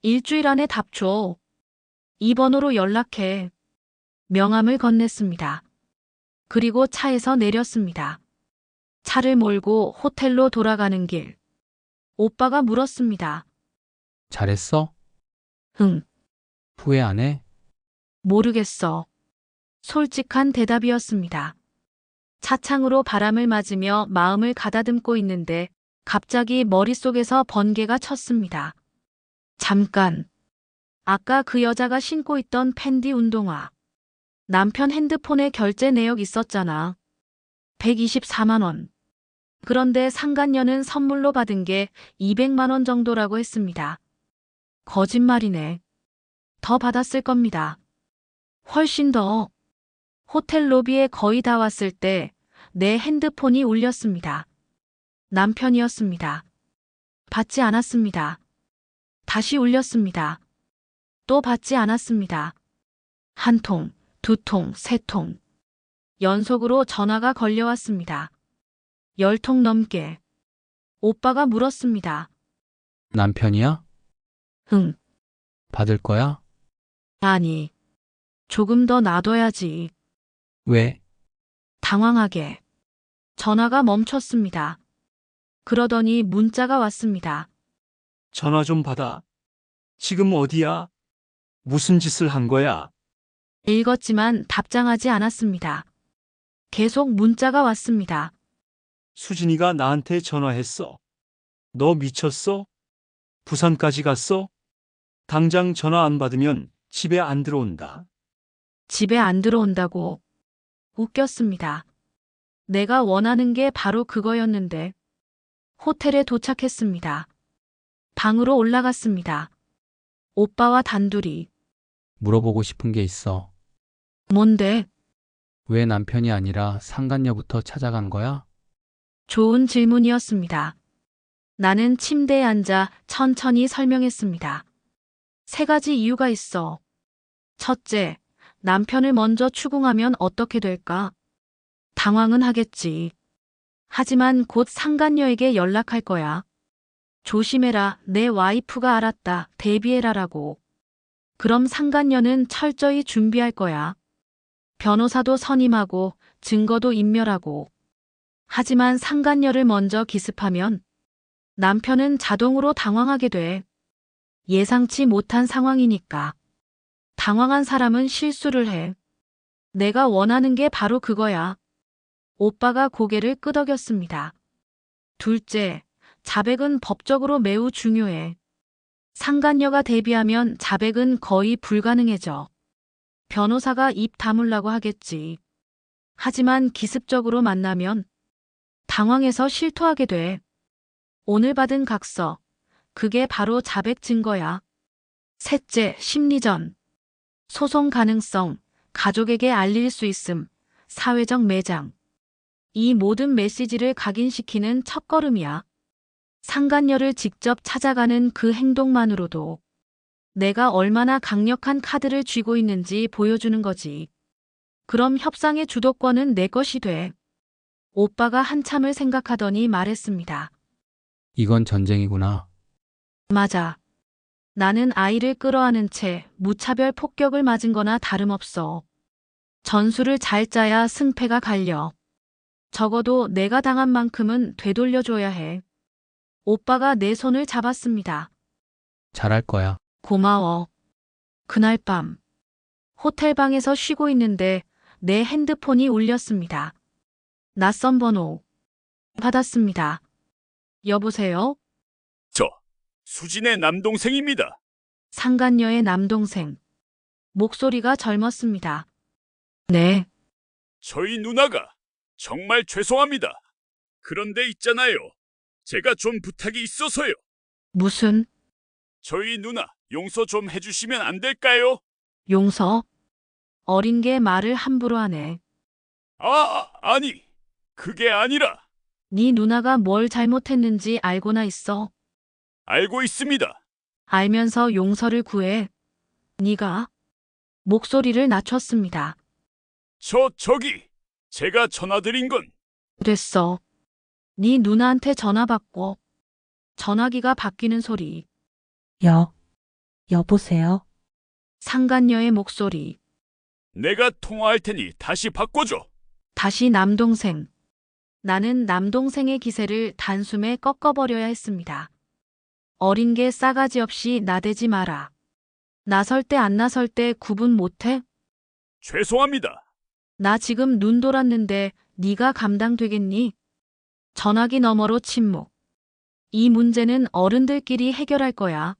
일주일 안에 답 줘. 이 번호로 연락해. 명함을 건넸습니다. 그리고 차에서 내렸습니다. 차를 몰고 호텔로 돌아가는 길. 오빠가 물었습니다. 잘했어? 응, 후회 안 해? 모르겠어. 솔직한 대답이었습니다. 차창으로 바람을 맞으며 마음을 가다듬고 있는데 갑자기 머릿속에서 번개가 쳤습니다. 잠깐. 아까 그 여자가 신고 있던 팬디 운동화. 남편 핸드폰에 결제 내역 있었잖아. 124만 원. 그런데 상간녀는 선물로 받은 게 200만 원 정도라고 했습니다. 거짓말이네. 더 받았을 겁니다. 훨씬 더. 호텔 로비에 거의 다 왔을 때 내 핸드폰이 울렸습니다. 남편이었습니다. 받지 않았습니다. 다시 울렸습니다. 또 받지 않았습니다. 한 통, 두 통, 세 통. 연속으로 전화가 걸려왔습니다. 10통 넘게. 오빠가 물었습니다. 남편이야? 응, 받을 거야? 아니. 조금 더 놔둬야지. 왜? 당황하게. 전화가 멈췄습니다. 그러더니 문자가 왔습니다. 전화 좀 받아. 지금 어디야? 무슨 짓을 한 거야? 읽었지만 답장하지 않았습니다. 계속 문자가 왔습니다. 수진이가 나한테 전화했어. 너 미쳤어? 부산까지 갔어? 당장 전화 안 받으면 집에 안 들어온다. 집에 안 들어온다고. 웃겼습니다. 내가 원하는 게 바로 그거였는데. 호텔에 도착했습니다. 방으로 올라갔습니다. 오빠와 단둘이. 물어보고 싶은 게 있어. 뭔데? 왜 남편이 아니라 상간녀부터 찾아간 거야? 좋은 질문이었습니다. 나는 침대에 앉아 천천히 설명했습니다. 3가지 이유가 있어. 첫째, 남편을 먼저 추궁하면 어떻게 될까? 당황은 하겠지. 하지만 곧 상간녀에게 연락할 거야. 조심해라, 내 와이프가 알았다, 대비해라라고. 그럼 상간녀는 철저히 준비할 거야. 변호사도 선임하고 증거도 인멸하고. 하지만 상간녀를 먼저 기습하면 남편은 자동으로 당황하게 돼. 예상치 못한 상황이니까. 당황한 사람은 실수를 해. 내가 원하는 게 바로 그거야. 오빠가 고개를 끄덕였습니다. 둘째, 자백은 법적으로 매우 중요해. 상간녀가 대비하면 자백은 거의 불가능해져. 변호사가 입 다물라고 하겠지. 하지만 기습적으로 만나면 당황해서 실토하게 돼. 오늘 받은 각서, 그게 바로 자백 증거야. 셋째, 심리전. 소송 가능성, 가족에게 알릴 수 있음, 사회적 매장. 이 모든 메시지를 각인시키는 첫걸음이야. 상간녀를 직접 찾아가는 그 행동만으로도 내가 얼마나 강력한 카드를 쥐고 있는지 보여주는 거지. 그럼 협상의 주도권은 내 것이 돼. 오빠가 한참을 생각하더니 말했습니다. 이건 전쟁이구나. 맞아. 나는 아이를 끌어안은 채 무차별 폭격을 맞은 거나 다름없어. 전술을 잘 짜야 승패가 갈려. 적어도 내가 당한 만큼은 되돌려줘야 해. 오빠가 내 손을 잡았습니다. 잘할 거야. 고마워. 그날 밤, 호텔방에서 쉬고 있는데 내 핸드폰이 울렸습니다. 낯선 번호. 받았습니다. 여보세요? 수진의 남동생입니다. 상간녀의 남동생. 목소리가 젊었습니다. 네, 저희 누나가 정말 죄송합니다. 그런데 있잖아요. 제가 좀 부탁이 있어서요. 무슨 저희 누나 용서 좀 해주시면 안 될까요? 용서? 어린 게 말을 함부로 하네. 아니. 그게 아니라 네 누나가 뭘 잘못했는지 알고나 있어. 알고 있습니다. 알면서 용서를 구해. 네가 목소리를 낮췄습니다. 저기 제가 전화드린 건 됐어. 네 누나한테 전화 받고. 전화기가 바뀌는 소리. 여보세요? 상간녀의 목소리. 내가 통화할 테니 다시 바꿔줘. 다시 남동생. 나는 남동생의 기세를 단숨에 꺾어버려야 했습니다. 어린 게 싸가지 없이 나대지 마라. 나설 때 안 나설 때 구분 못해? 죄송합니다. 나 지금 눈 돌았는데 네가 감당되겠니? 전화기 너머로 침묵. 이 문제는 어른들끼리 해결할 거야.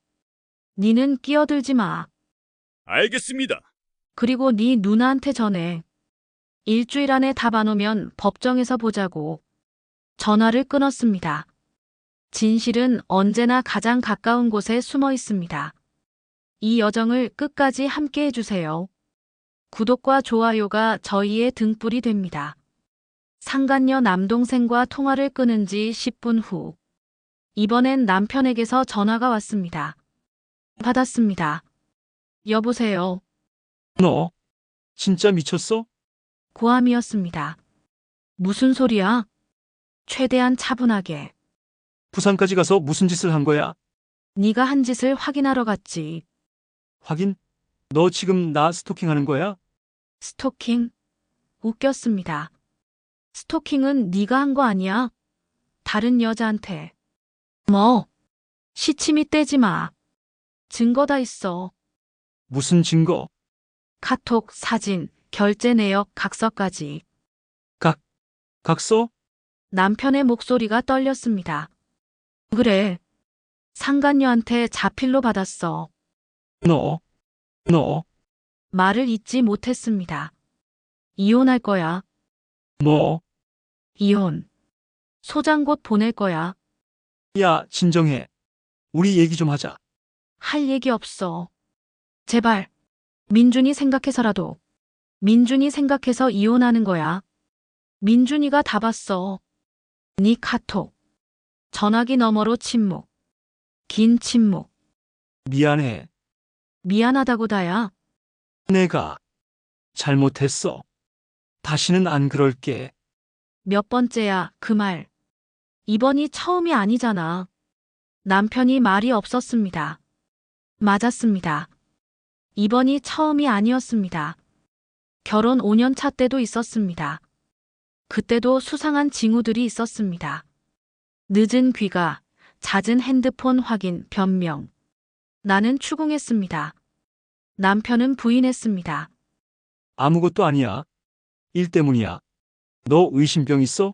니는 끼어들지 마. 알겠습니다. 그리고 네 누나한테 전해. 일주일 안에 답 안 오면 법정에서 보자고. 전화를 끊었습니다. 진실은 언제나 가장 가까운 곳에 숨어 있습니다. 이 여정을 끝까지 함께 해주세요. 구독과 좋아요가 저희의 등불이 됩니다. 상간녀 남동생과 통화를 끊은 지 10분 후. 이번엔 남편에게서 전화가 왔습니다. 받았습니다. 여보세요. 너 진짜 미쳤어? 고함이었습니다. 무슨 소리야? 최대한 차분하게. 부산까지 가서 무슨 짓을 한 거야? 네가 한 짓을 확인하러 갔지. 확인? 너 지금 나 스토킹하는 거야? 스토킹? 웃겼습니다. 스토킹은 네가 한 거 아니야? 다른 여자한테. 뭐? 시치미 떼지 마. 증거 다 있어. 무슨 증거? 카톡, 사진, 결제 내역, 각서까지. 각서? 남편의 목소리가 떨렸습니다. 그래. 상간녀한테 자필로 받았어. 너, 말을 잇지 못했습니다. 이혼할 거야. 뭐, 이혼. 소장 곧 보낼 거야. 야, 진정해. 우리 얘기 좀 하자. 할 얘기 없어. 제발. 민준이 생각해서라도. 민준이 생각해서 이혼하는 거야. 민준이가 다 봤어. 네 카톡. 전화기 너머로 침묵. 긴 침묵. 미안해. 미안하다고 다야. 내가 잘못했어. 다시는 안 그럴게. 몇 번째야, 그 말. 이번이 처음이 아니잖아. 남편이 말이 없었습니다. 맞았습니다. 이번이 처음이 아니었습니다. 결혼 5년 차 때도 있었습니다. 그때도 수상한 징후들이 있었습니다. 늦은 귀가, 잦은 핸드폰 확인, 변명. 나는 추궁했습니다. 남편은 부인했습니다. 아무것도 아니야. 일 때문이야. 너 의심병 있어?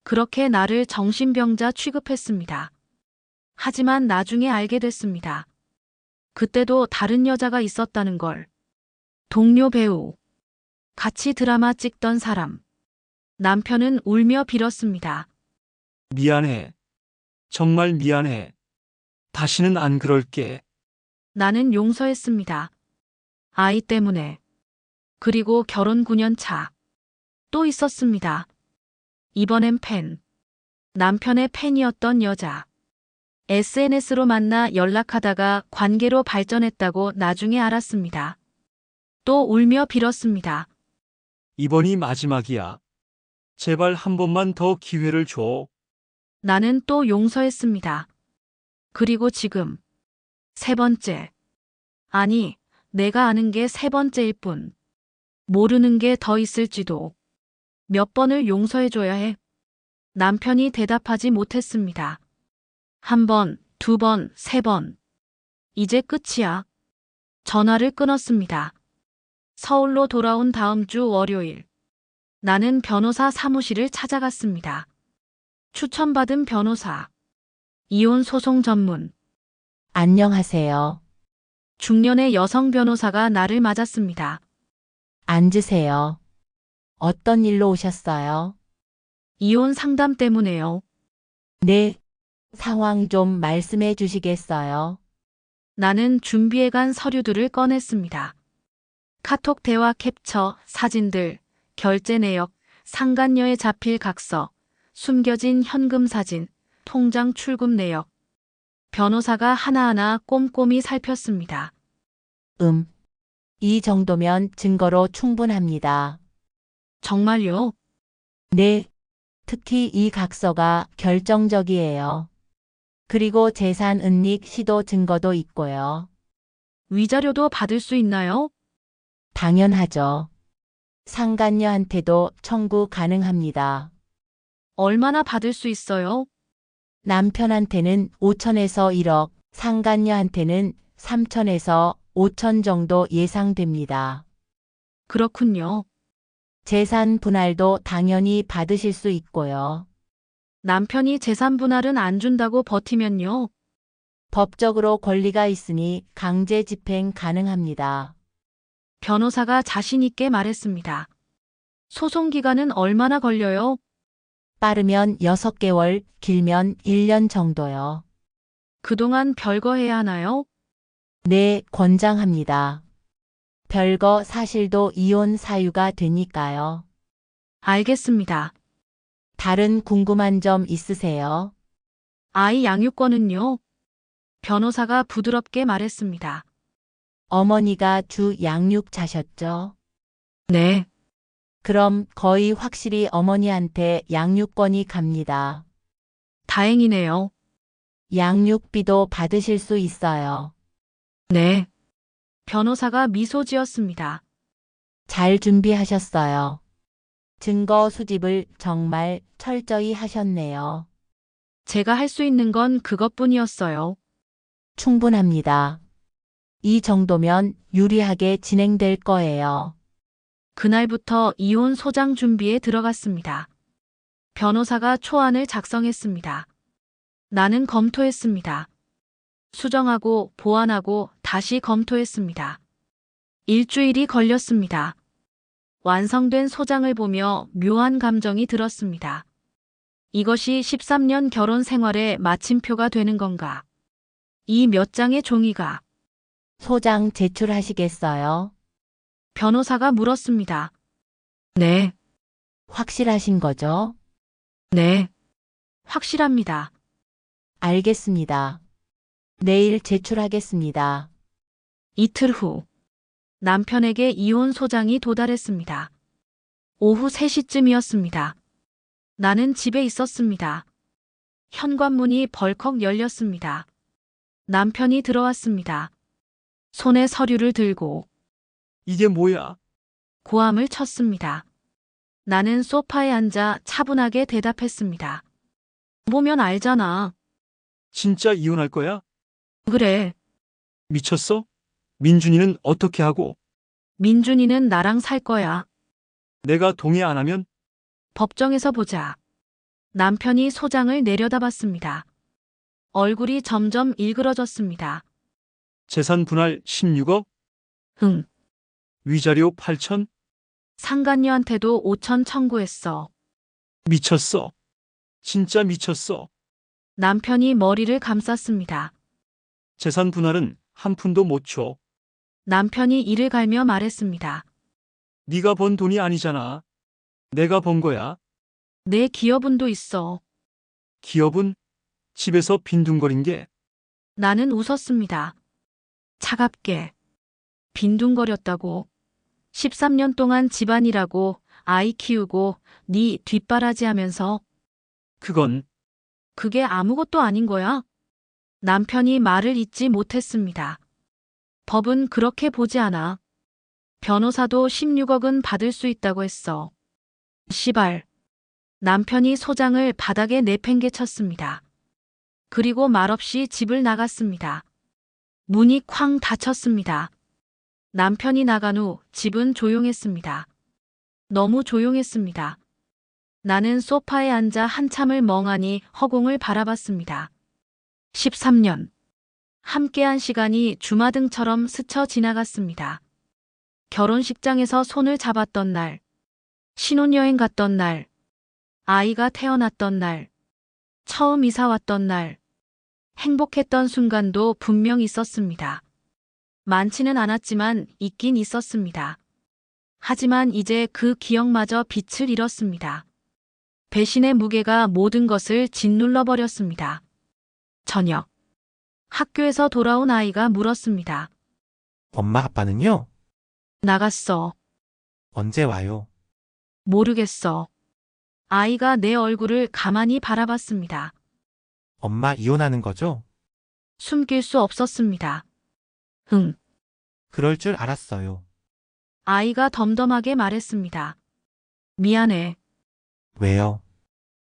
그렇게 나를 정신병자 취급했습니다. 하지만 나중에 알게 됐습니다. 그때도 다른 여자가 있었다는 걸. 동료 배우. 같이 드라마 찍던 사람. 남편은 울며 빌었습니다. 미안해. 정말 미안해. 다시는 안 그럴게. 나는 용서했습니다. 아이 때문에. 그리고 결혼 9년 차. 또 있었습니다. 이번엔 팬. 남편의 팬이었던 여자. SNS로 만나 연락하다가 관계로 발전했다고 나중에 알았습니다. 또 울며 빌었습니다. 이번이 마지막이야. 제발 한 번만 더 기회를 줘. 나는 또 용서했습니다. 그리고 지금. 세 번째. 아니, 내가 아는 게 세 번째일 뿐. 모르는 게 더 있을지도. 몇 번을 용서해줘야 해. 남편이 대답하지 못했습니다. 한 번, 두 번, 세 번. 이제 끝이야. 전화를 끊었습니다. 서울로 돌아온 다음 주 월요일. 나는 변호사 사무실을 찾아갔습니다. 추천받은 변호사. 이혼 소송 전문. 안녕하세요. 중년의 여성 변호사가 나를 맞았습니다. 앉으세요. 어떤 일로 오셨어요? 이혼 상담 때문에요. 네. 상황 좀 말씀해 주시겠어요? 나는 준비해간 서류들을 꺼냈습니다. 카톡 대화 캡처, 사진들, 결제 내역, 상간녀의 자필 각서, 숨겨진 현금 사진, 통장 출금 내역. 변호사가 하나하나 꼼꼼히 살폈습니다. 이 정도면 증거로 충분합니다. 정말요? 네. 특히 이 각서가 결정적이에요. 그리고 재산 은닉 시도 증거도 있고요. 위자료도 받을 수 있나요? 당연하죠. 상간녀한테도 청구 가능합니다. 얼마나 받을 수 있어요? 남편한테는 5천에서 1억, 상간녀한테는 3천에서 5천 정도 예상됩니다. 그렇군요. 재산 분할도 당연히 받으실 수 있고요. 남편이 재산 분할은 안 준다고 버티면요. 법적으로 권리가 있으니 강제 집행 가능합니다. 변호사가 자신 있게 말했습니다. 소송 기간은 얼마나 걸려요? 빠르면 6개월, 길면 1년 정도요. 그동안 별거 해야 하나요? 네, 권장합니다. 별거 사실도 이혼 사유가 되니까요. 알겠습니다. 다른 궁금한 점 있으세요? 아이 양육권은요? 변호사가 부드럽게 말했습니다. 어머니가 주 양육자셨죠? 네. 그럼 거의 확실히 어머니한테 양육권이 갑니다. 다행이네요. 양육비도 받으실 수 있어요. 네. 변호사가 미소 지었습니다. 잘 준비하셨어요. 증거 수집을 정말 철저히 하셨네요. 제가 할 수 있는 건 그것뿐이었어요. 충분합니다. 이 정도면 유리하게 진행될 거예요. 그날부터 이혼 소장 준비에 들어갔습니다. 변호사가 초안을 작성했습니다. 나는 검토했습니다. 수정하고 보완하고 다시 검토했습니다. 일주일이 걸렸습니다. 완성된 소장을 보며 묘한 감정이 들었습니다. 이것이 13년 결혼 생활의 마침표가 되는 건가? 이 몇 장의 종이가 소장 제출하시겠어요? 변호사가 물었습니다. 네, 확실하신 거죠? 네, 확실합니다. 알겠습니다. 내일 제출하겠습니다. 이틀 후 남편에게 이혼 소장이 도달했습니다. 오후 3시쯤이었습니다. 나는 집에 있었습니다. 현관문이 벌컥 열렸습니다. 남편이 들어왔습니다. 손에 서류를 들고 이게 뭐야? 고함을 쳤습니다. 나는 소파에 앉아 차분하게 대답했습니다. 보면 알잖아. 진짜 이혼할 거야? 그래, 미쳤어? 민준이는 어떻게 하고? 민준이는 나랑 살 거야. 내가 동의 안 하면? 법정에서 보자. 남편이 소장을 내려다봤습니다. 얼굴이 점점 일그러졌습니다. 재산 분할 16억? 흥, 위자료 8천? 상간녀한테도 5천 청구했어. 미쳤어. 진짜 미쳤어. 남편이 머리를 감쌌습니다. 재산 분할은 한 푼도 못 줘. 남편이 이를 갈며 말했습니다. 네가 번 돈이 아니잖아. 내가 번 거야. 내 기여분도 있어. 기업은 집에서 빈둥거린 게 나는 웃었습니다. 차갑게. 빈둥거렸다고. 13년 동안 집안일하고 아이 키우고 네 뒷바라지 하면서 그건 그게 아무것도 아닌 거야? 남편이 말을 잇지 못했습니다. 법은 그렇게 보지 않아. 변호사도 16억은 받을 수 있다고 했어. 시발. 남편이 소장을 바닥에 내팽개쳤습니다. 그리고 말없이 집을 나갔습니다. 문이 쾅 닫혔습니다. 남편이 나간 후 집은 조용했습니다. 너무 조용했습니다. 나는 소파에 앉아 한참을 멍하니 허공을 바라봤습니다. 13년. 함께한 시간이 주마등처럼 스쳐 지나갔습니다. 결혼식장에서 손을 잡았던 날, 신혼여행 갔던 날, 아이가 태어났던 날, 처음 이사 왔던 날, 행복했던 순간도 분명 있었습니다. 많지는 않았지만 있긴 있었습니다. 하지만 이제 그 기억마저 빛을 잃었습니다. 배신의 무게가 모든 것을 짓눌러버렸습니다. 저녁. 학교에서 돌아온 아이가 물었습니다. 엄마 아빠는요? 나갔어. 언제 와요? 모르겠어. 아이가 내 얼굴을 가만히 바라봤습니다. 엄마 이혼하는 거죠? 숨길 수 없었습니다. 흥. 그럴 줄 알았어요. 아이가 덤덤하게 말했습니다. 미안해. 왜요?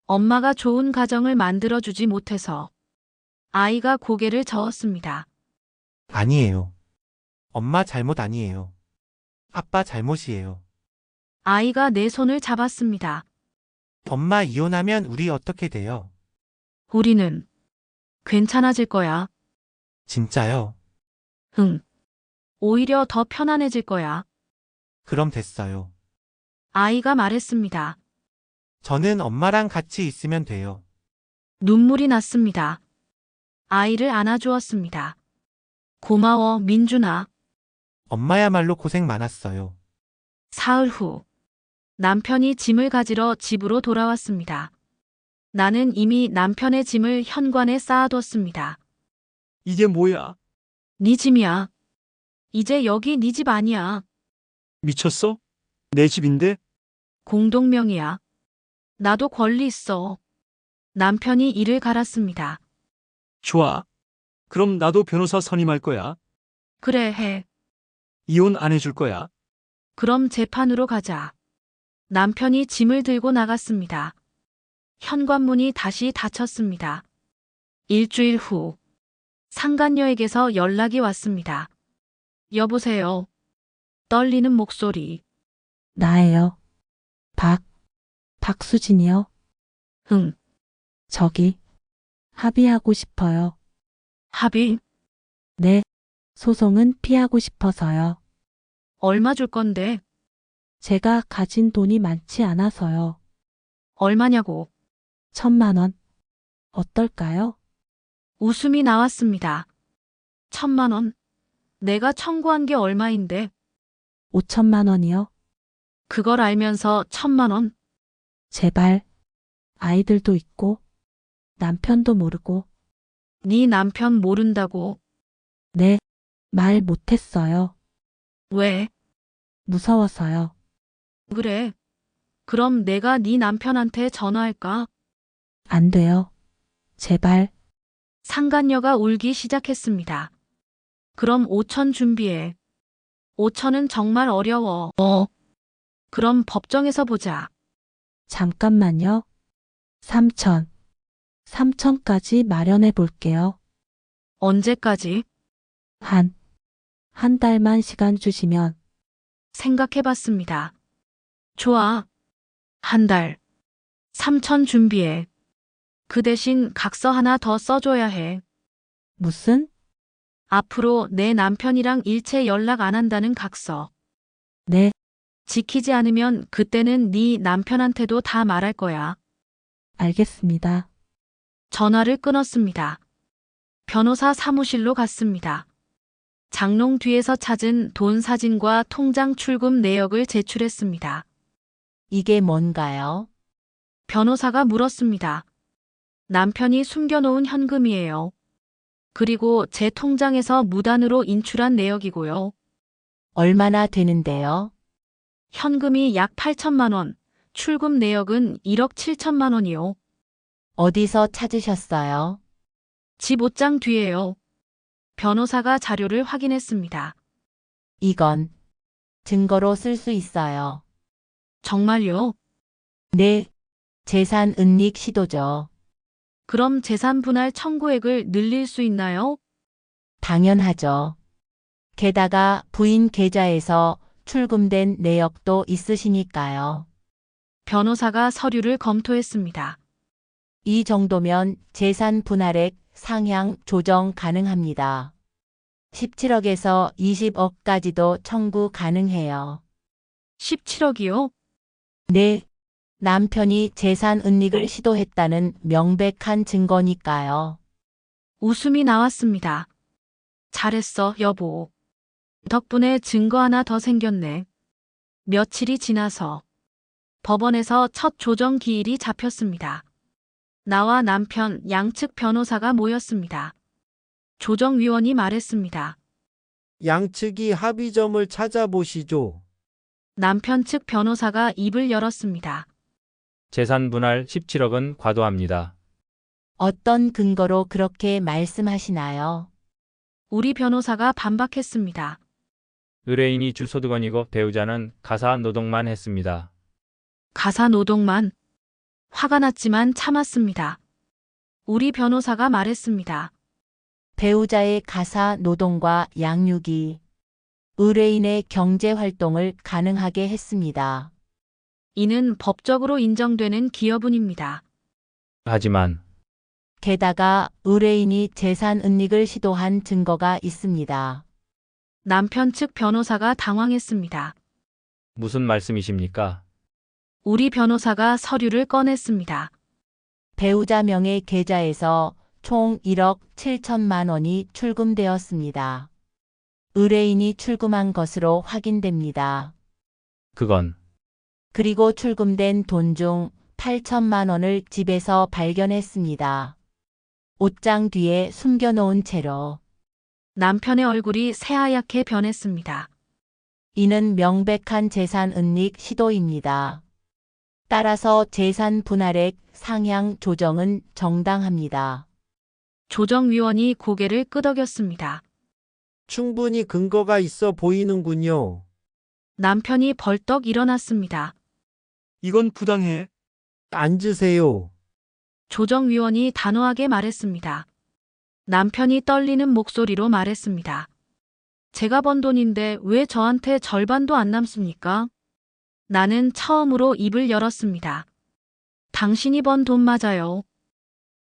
엄마가 좋은 가정을 만들어주지 못해서. 아이가 고개를 저었습니다. 아니에요. 엄마 잘못 아니에요. 아빠 잘못이에요. 아이가 내 손을 잡았습니다. 엄마 이혼하면 우리 어떻게 돼요? 우리는 괜찮아질 거야. 진짜요? 흥. 오히려 더 편안해질 거야. 그럼 됐어요. 아이가 말했습니다. 저는 엄마랑 같이 있으면 돼요. 눈물이 났습니다. 아이를 안아주었습니다. 고마워, 민준아. 엄마야말로 고생 많았어요. 사흘 후 남편이 짐을 가지러 집으로 돌아왔습니다. 나는 이미 남편의 짐을 현관에 쌓아뒀습니다. 이게 뭐야? 네 짐이야. 이제 여기 네 집 아니야. 미쳤어? 내 집인데? 공동명의야. 나도 권리 있어. 남편이 이를 갈았습니다. 좋아. 그럼 나도 변호사 선임할 거야. 그래 해. 이혼 안 해줄 거야. 그럼 재판으로 가자. 남편이 짐을 들고 나갔습니다. 현관문이 다시 닫혔습니다. 일주일 후 상간녀에게서 연락이 왔습니다. 여보세요. 떨리는 목소리. 나예요. 박수진이요. 응, 저기, 합의하고 싶어요. 합의. 네, 소송은 피하고 싶어서요. 얼마 줄 건데? 제가 가진 돈이 많지 않아서요. 얼마냐고. 1,000만 원. 어떨까요? 웃음이 나왔습니다. 1,000만 원. 내가 청구한 게 얼마인데? 5천만 원이요. 그걸 알면서 1,000만 원? 제발. 아이들도 있고, 남편도 모르고, 네 남편 모른다고. 네, 말 못했어요. 왜? 무서워서요. 그래. 그럼 내가 네 남편한테 전화할까? 안 돼요. 제발. 상간녀가 울기 시작했습니다. 그럼 5천 준비해. 5천은 정말 어려워. 그럼 법정에서 보자. 잠깐만요. 3천. 3천까지 마련해 볼게요. 언제까지? 한 달만 시간 주시면 생각해 봤습니다. 좋아. 한 달. 3천 준비해. 그 대신 각서 하나 더 써줘야 해. 무슨? 앞으로 내 남편이랑 일체 연락 안 한다는 각서. 네, 지키지 않으면 그때는 네 남편한테도 다 말할 거야. 알겠습니다. 전화를 끊었습니다. 변호사 사무실로 갔습니다. 장롱 뒤에서 찾은 돈 사진과 통장 출금 내역을 제출했습니다. 이게 뭔가요? 변호사가 물었습니다. 남편이 숨겨놓은 현금이에요. 그리고 제 통장에서 무단으로 인출한 내역이고요. 얼마나 되는데요? 현금이 약 8천만 원, 출금 내역은 1억 7천만 원이요. 어디서 찾으셨어요? 집 옷장 뒤에요. 변호사가 자료를 확인했습니다. 이건 증거로 쓸 수 있어요. 정말요? 네, 재산 은닉 시도죠. 그럼 재산 분할 청구액을 늘릴 수 있나요? 당연하죠. 게다가 부인 계좌에서 출금된 내역도 있으시니까요. 변호사가 서류를 검토했습니다. 이 정도면 재산 분할액 상향 조정 가능합니다. 17억에서 20억까지도 청구 가능해요. 17억이요? 네, 남편이 재산 은닉을 시도했다는 명백한 증거니까요. 웃음이 나왔습니다. 잘했어, 여보. 덕분에 증거 하나 더 생겼네. 며칠이 지나서 법원에서 첫 조정 기일이 잡혔습니다. 나와 남편 양측 변호사가 모였습니다. 조정위원이 말했습니다. 양측이 합의점을 찾아보시죠. 남편 측 변호사가 입을 열었습니다. 재산 분할 17억은 과도합니다. 어떤 근거로 그렇게 말씀하시나요? 우리 변호사가 반박했습니다. 의뢰인이 주소득원이고 배우자는 가사 노동만 했습니다. 가사 노동만. 화가 났지만 참았습니다. 우리 변호사가 말했습니다. 배우자의 가사 노동과 양육이 의뢰인의 경제 활동을 가능하게 했습니다. 이는 법적으로 인정되는 기여분입니다. 하지만 게다가 의뢰인이 재산 은닉을 시도한 증거가 있습니다. 남편 측 변호사가 당황했습니다. 무슨 말씀이십니까? 우리 변호사가 서류를 꺼냈습니다. 배우자 명의 계좌에서 총 1억 7천만 원이 출금되었습니다. 의뢰인이 출금한 것으로 확인됩니다. 그건 그리고 출금된 돈 중 8천만 원을 집에서 발견했습니다. 옷장 뒤에 숨겨놓은 채로. 남편의 얼굴이 새하얗게 변했습니다. 이는 명백한 재산 은닉 시도입니다. 따라서 재산 분할액 상향 조정은 정당합니다. 조정위원이 고개를 끄덕였습니다. 충분히 근거가 있어 보이는군요. 남편이 벌떡 일어났습니다. 이건 부당해. 앉으세요. 조정위원이 단호하게 말했습니다. 남편이 떨리는 목소리로 말했습니다. 제가 번 돈인데 왜 저한테 절반도 안 남습니까? 나는 처음으로 입을 열었습니다. 당신이 번 돈 맞아요.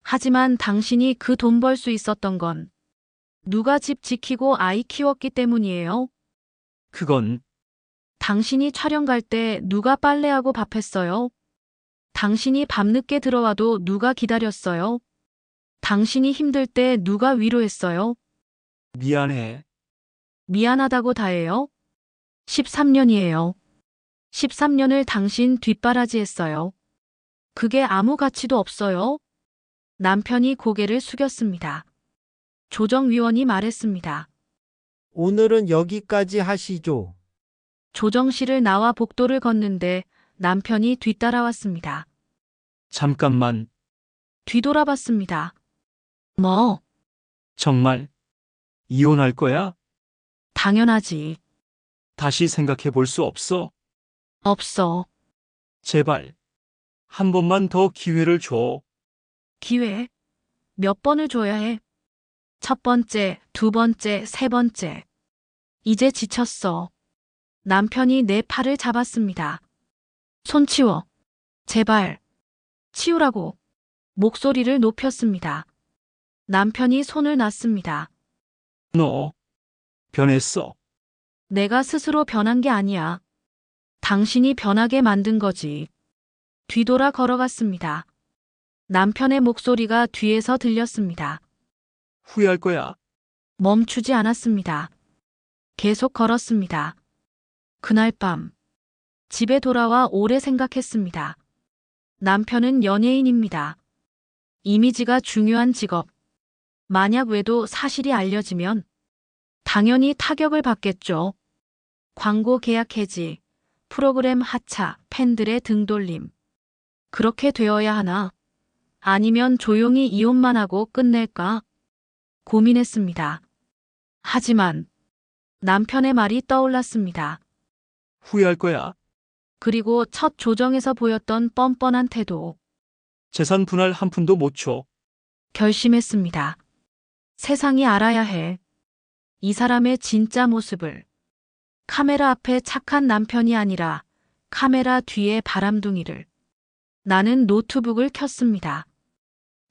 하지만 당신이 그 돈 벌 수 있었던 건 누가 집 지키고 아이 키웠기 때문이에요. 그건 당신이 촬영 갈 때 누가 빨래하고 밥했어요. 당신이 밤늦게 들어와도 누가 기다렸어요. 당신이 힘들 때 누가 위로했어요. 미안해. 미안하다고 다해요. 13년이에요. 13년을 당신 뒷바라지 했어요. 그게 아무 가치도 없어요. 남편이 고개를 숙였습니다. 조정위원이 말했습니다. 오늘은 여기까지 하시죠. 조정실을 나와 복도를 걷는데 남편이 뒤따라왔습니다. 잠깐만. 뒤돌아봤습니다. 뭐? 정말 이혼할 거야? 당연하지. 다시 생각해 볼 수 없어? 없어. 제발. 한 번만 더 기회를 줘. 기회. 몇 번을 줘야 해? 첫 번째, 두 번째, 세 번째. 이제 지쳤어. 남편이 내 팔을 잡았습니다. 손 치워. 제발. 치우라고. 목소리를 높였습니다. 남편이 손을 놨습니다. 너 변했어. 내가 스스로 변한 게 아니야. 당신이 변하게 만든 거지. 뒤돌아 걸어갔습니다. 남편의 목소리가 뒤에서 들렸습니다. 후회할 거야. 멈추지 않았습니다. 계속 걸었습니다. 그날 밤 집에 돌아와 오래 생각했습니다. 남편은 연예인입니다. 이미지가 중요한 직업. 만약 외도 사실이 알려지면 당연히 타격을 받겠죠. 광고 계약 해지, 프로그램 하차, 팬들의 등돌림. 그렇게 되어야 하나? 아니면 조용히 이혼만 하고 끝낼까? 고민했습니다. 하지만 남편의 말이 떠올랐습니다. 후회할 거야. 그리고 첫 조정에서 보였던 뻔뻔한 태도. 재산 분할 한 푼도 못 줘. 결심했습니다. 세상이 알아야 해. 이 사람의 진짜 모습을. 카메라 앞에 착한 남편이 아니라 카메라 뒤에 바람둥이를. 나는 노트북을 켰습니다.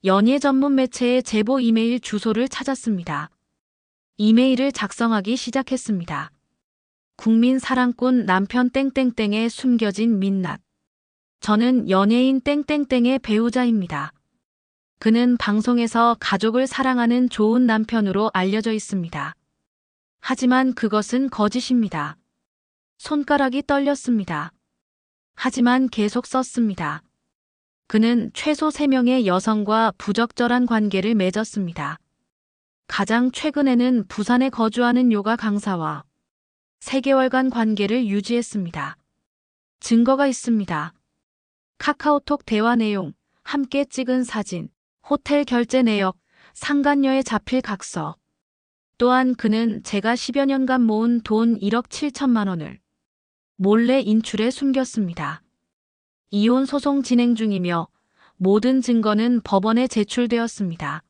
연예 전문 매체의 제보 이메일 주소를 찾았습니다. 이메일을 작성하기 시작했습니다. 국민 사랑꾼 남편 땡땡땡의 숨겨진 민낯. 저는 연예인 땡땡땡의 배우자입니다. 그는 방송에서 가족을 사랑하는 좋은 남편으로 알려져 있습니다. 하지만 그것은 거짓입니다. 손가락이 떨렸습니다. 하지만 계속 썼습니다. 그는 최소 3명의 여성과 부적절한 관계를 맺었습니다. 가장 최근에는 부산에 거주하는 요가 강사와 3개월간 관계를 유지했습니다. 증거가 있습니다. 카카오톡 대화 내용, 함께 찍은 사진, 호텔 결제 내역, 상간녀에 잡힐 각서. 또한 그는 제가 10여 년간 모은 돈 1억 7천만 원을 몰래 인출해 숨겼습니다. 이혼 소송 진행 중이며 모든 증거는 법원에 제출되었습니다.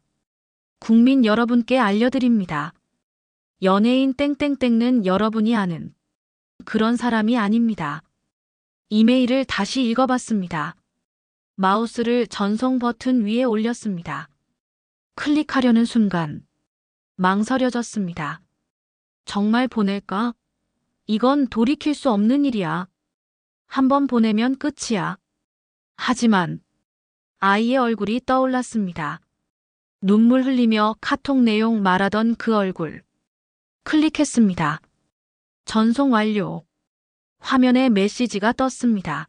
국민 여러분께 알려드립니다. 연예인 땡땡땡은 여러분이 아는 그런 사람이 아닙니다. 이메일을 다시 읽어봤습니다. 마우스를 전송 버튼 위에 올렸습니다. 클릭하려는 순간 망설여졌습니다. 정말 보낼까? 이건 돌이킬 수 없는 일이야. 한번 보내면 끝이야. 하지만 아이의 얼굴이 떠올랐습니다. 눈물 흘리며 카톡 내용 말하던 그 얼굴. 클릭했습니다. 전송 완료. 화면에 메시지가 떴습니다.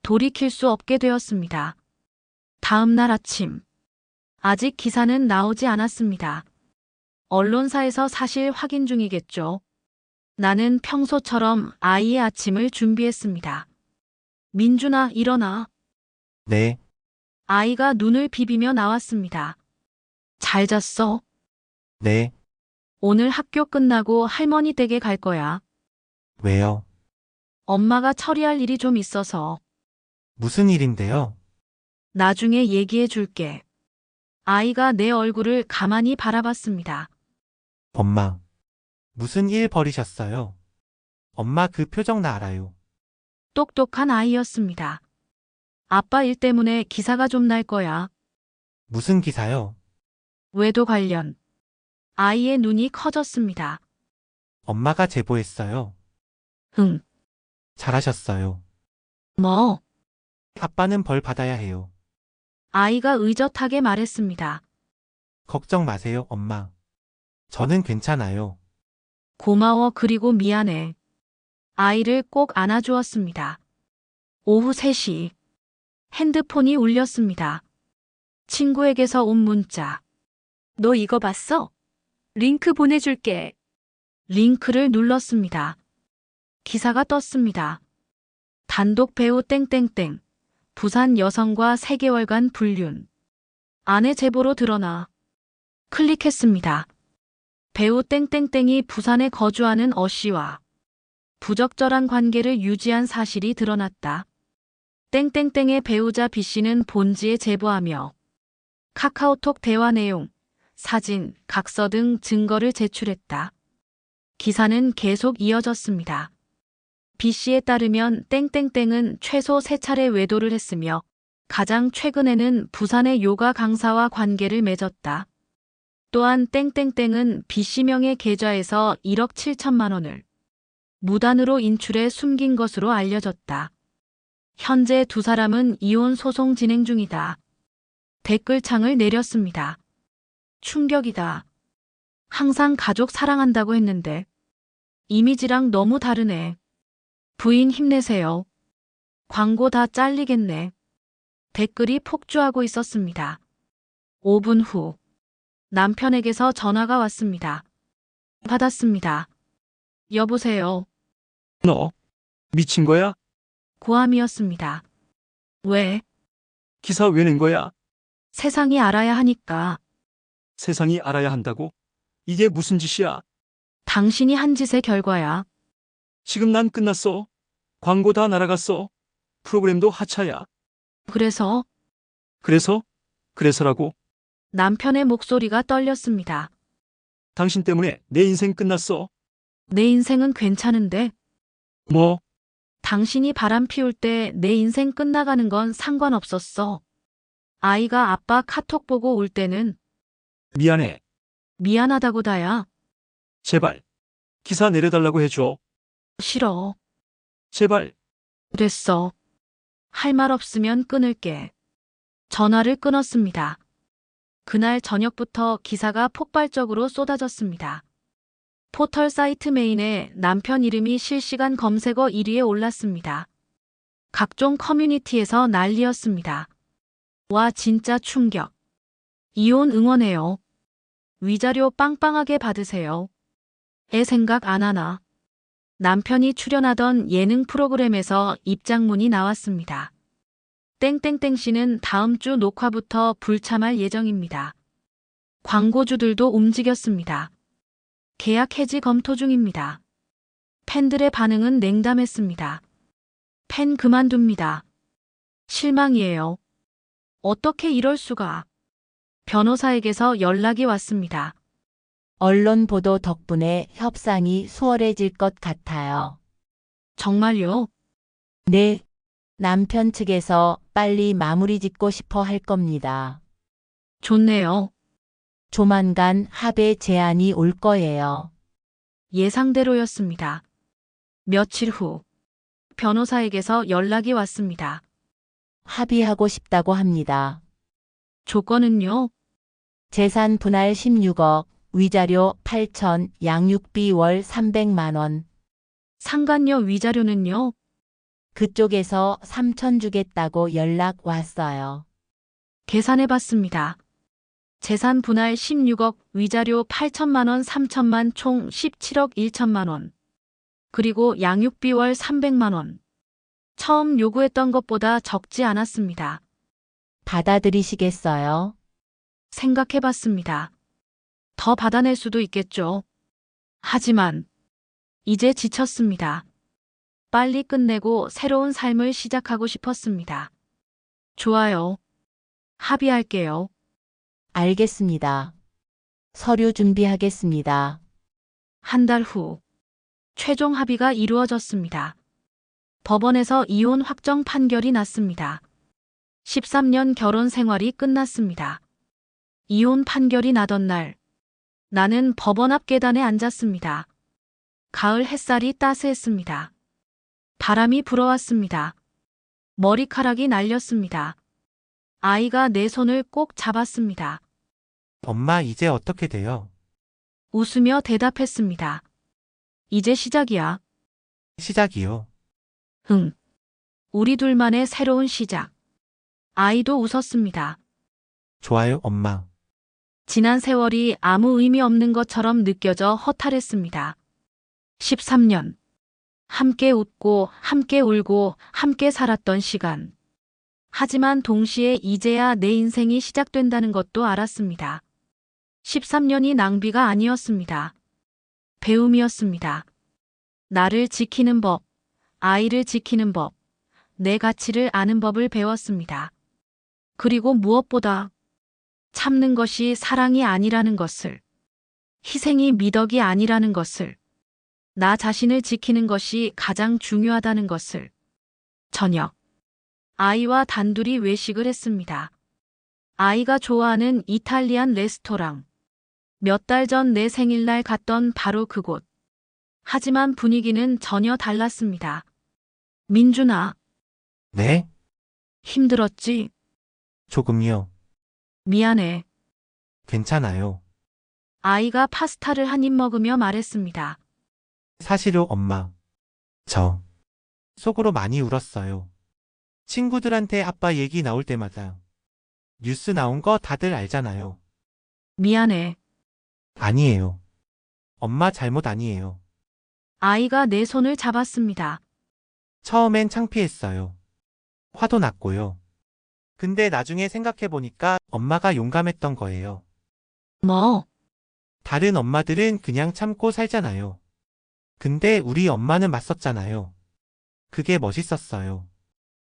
돌이킬 수 없게 되었습니다. 다음 날 아침. 아직 기사는 나오지 않았습니다. 언론사에서 사실 확인 중이겠죠. 나는 평소처럼 아이의 아침을 준비했습니다. 민준아, 일어나. 네, 아이가 눈을 비비며 나왔습니다. 잘 잤어? 네, 오늘 학교 끝나고 할머니 댁에 갈 거야. 왜요? 엄마가 처리할 일이 좀 있어서. 무슨 일인데요? 나중에 얘기해 줄게. 아이가 내 얼굴을 가만히 바라봤습니다. 엄마, 무슨 일 벌이셨어요? 엄마 그 표정 나 알아요. 똑똑한 아이였습니다. 아빠 일 때문에 기사가 좀 날 거야. 무슨 기사요? 외도 관련. 아이의 눈이 커졌습니다. 엄마가 제보했어요. 응, 잘하셨어요. 뭐? 아빠는 벌 받아야 해요. 아이가 의젓하게 말했습니다. 걱정 마세요, 엄마. 저는 괜찮아요. 고마워 그리고 미안해. 아이를 꼭 안아주었습니다. 오후 3시. 핸드폰이 울렸습니다. 친구에게서 온 문자. 너 이거 봤어? 링크 보내줄게. 링크를 눌렀습니다. 기사가 떴습니다. 단독 배우 땡땡땡. 부산 여성과 3개월간 불륜. 아내 제보로 드러나. 클릭했습니다. 배우 땡땡땡이 부산에 거주하는 어 씨와 부적절한 관계를 유지한 사실이 드러났다. 땡땡땡의 배우자 B 씨는 본지에 제보하며 카카오톡 대화 내용, 사진, 각서 등 증거를 제출했다. 기사는 계속 이어졌습니다. B 씨에 따르면 땡땡땡은 최소 3차례 외도를 했으며 가장 최근에는 부산의 요가 강사와 관계를 맺었다. 또한 땡땡땡은 B 씨 명의 계좌에서 1억 7천만 원을 무단으로 인출해 숨긴 것으로 알려졌다. 현재 두 사람은 이혼 소송 진행 중이다. 댓글창을 내렸습니다. 충격이다. 항상 가족 사랑한다고 했는데 이미지랑 너무 다르네. 부인 힘내세요. 광고 다 잘리겠네. 댓글이 폭주하고 있었습니다. 5분 후 남편에게서 전화가 왔습니다. 받았습니다. 여보세요. 너 미친 거야? 고함이었습니다. 왜? 기사 왜 낸 거야? 세상이 알아야 하니까. 세상이 알아야 한다고? 이게 무슨 짓이야? 당신이 한 짓의 결과야. 지금 난 끝났어. 광고 다 날아갔어. 프로그램도 하차야. 그래서 그래서라고. 남편의 목소리가 떨렸습니다. 당신 때문에 내 인생 끝났어. 내 인생은 괜찮은데 뭐? 당신이 바람 피울 때 내 인생 끝나가는 건 상관없었어. 아이가 아빠 카톡 보고 울 때는 미안해. 미안하다고 다야. 제발. 기사 내려달라고 해줘. 싫어. 제발. 됐어. 할 말 없으면 끊을게. 전화를 끊었습니다. 그날 저녁부터 기사가 폭발적으로 쏟아졌습니다. 포털 사이트 메인에 남편 이름이 실시간 검색어 1위에 올랐습니다. 각종 커뮤니티에서 난리였습니다. 와 진짜 충격. 이혼 응원해요. 위자료 빵빵하게 받으세요. 애 생각 안 하나. 남편이 출연하던 예능 프로그램에서 입장문이 나왔습니다. 땡땡땡 씨는 다음 주 녹화부터 불참할 예정입니다. 광고주들도 움직였습니다. 계약 해지 검토 중입니다. 팬들의 반응은 냉담했습니다. 팬 그만둡니다. 실망이에요. 어떻게 이럴 수가. 변호사에게서 연락이 왔습니다. 언론 보도 덕분에 협상이 수월해질 것 같아요. 정말요? 네. 남편 측에서 빨리 마무리 짓고 싶어 할 겁니다. 좋네요. 조만간 합의 제안이 올 거예요. 예상대로였습니다. 며칠 후 변호사에게서 연락이 왔습니다. 합의하고 싶다고 합니다. 조건은요? 재산 분할 16억, 위자료 8천, 양육비 월 300만 원. 상간녀 위자료는요? 그쪽에서 3천 주겠다고 연락 왔어요. 계산해봤습니다. 재산 분할 16억, 위자료 8천만 원, 3천만 총 17억 1천만 원. 그리고 양육비 월 300만 원. 처음 요구했던 것보다 적지 않았습니다. 받아들이시겠어요? 생각해봤습니다. 더 받아낼 수도 있겠죠. 하지만 이제 지쳤습니다. 빨리 끝내고 새로운 삶을 시작하고 싶었습니다. 좋아요. 합의할게요. 알겠습니다. 서류 준비하겠습니다. 한 달 후 최종 합의가 이루어졌습니다. 법원에서 이혼 확정 판결이 났습니다. 13년 결혼 생활이 끝났습니다. 이혼 판결이 나던 날, 나는 법원 앞 계단에 앉았습니다. 가을 햇살이 따스했습니다. 바람이 불어왔습니다. 머리카락이 날렸습니다. 아이가 내 손을 꼭 잡았습니다. 엄마, 이제 어떻게 돼요? 웃으며 대답했습니다. 이제 시작이야. 시작이요. 응. 우리 둘만의 새로운 시작. 아이도 웃었습니다. 좋아요, 엄마. 지난 세월이 아무 의미 없는 것처럼 느껴져 허탈했습니다. 13년. 함께 웃고, 함께 울고, 함께 살았던 시간. 하지만 동시에 이제야 내 인생이 시작된다는 것도 알았습니다. 13년이 낭비가 아니었습니다. 배움이었습니다. 나를 지키는 법, 아이를 지키는 법, 내 가치를 아는 법을 배웠습니다. 그리고 무엇보다 참는 것이 사랑이 아니라는 것을, 희생이 미덕이 아니라는 것을, 나 자신을 지키는 것이 가장 중요하다는 것을. 저녁. 아이와 단둘이 외식을 했습니다. 아이가 좋아하는 이탈리안 레스토랑. 몇 달 전 내 생일날 갔던 바로 그곳. 하지만 분위기는 전혀 달랐습니다. 민준아, 네? 힘들었지? 조금요. 미안해. 괜찮아요. 아이가 파스타를 한 입 먹으며 말했습니다. 사실은 엄마. 저 속으로 많이 울었어요. 친구들한테 아빠 얘기 나올 때마다 뉴스 나온 거 다들 알잖아요. 미안해. 아니에요. 엄마 잘못 아니에요. 아이가 내 손을 잡았습니다. 처음엔 창피했어요. 화도 났고요. 근데 나중에 생각해보니까 엄마가 용감했던 거예요. 뭐? 다른 엄마들은 그냥 참고 살잖아요. 근데 우리 엄마는 맞섰잖아요. 그게 멋있었어요.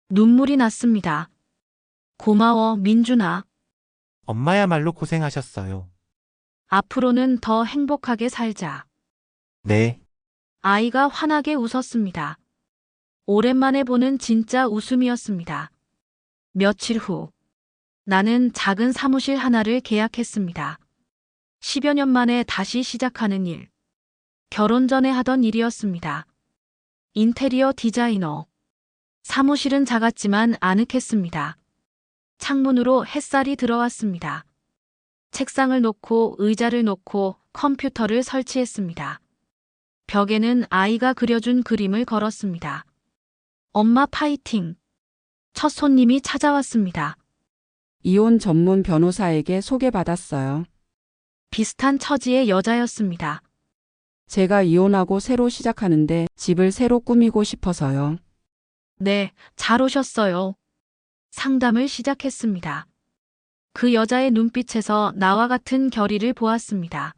눈물이 났습니다. 고마워, 민준아. 엄마야말로 고생하셨어요. 앞으로는 더 행복하게 살자. 네. 아이가 환하게 웃었습니다. 오랜만에 보는 진짜 웃음이었습니다. 며칠 후, 나는 작은 사무실 하나를 계약했습니다. 10여 년 만에 다시 시작하는 일. 결혼 전에 하던 일이었습니다. 인테리어 디자이너. 사무실은 작았지만 아늑했습니다. 창문으로 햇살이 들어왔습니다. 책상을 놓고 의자를 놓고 컴퓨터를 설치했습니다. 벽에는 아이가 그려준 그림을 걸었습니다. 엄마 파이팅! 첫 손님이 찾아왔습니다. 이혼 전문 변호사에게 소개받았어요. 비슷한 처지의 여자였습니다. 제가 이혼하고 새로 시작하는데 집을 새로 꾸미고 싶어서요. 네, 잘 오셨어요. 상담을 시작했습니다. 그 여자의 눈빛에서 나와 같은 결의를 보았습니다.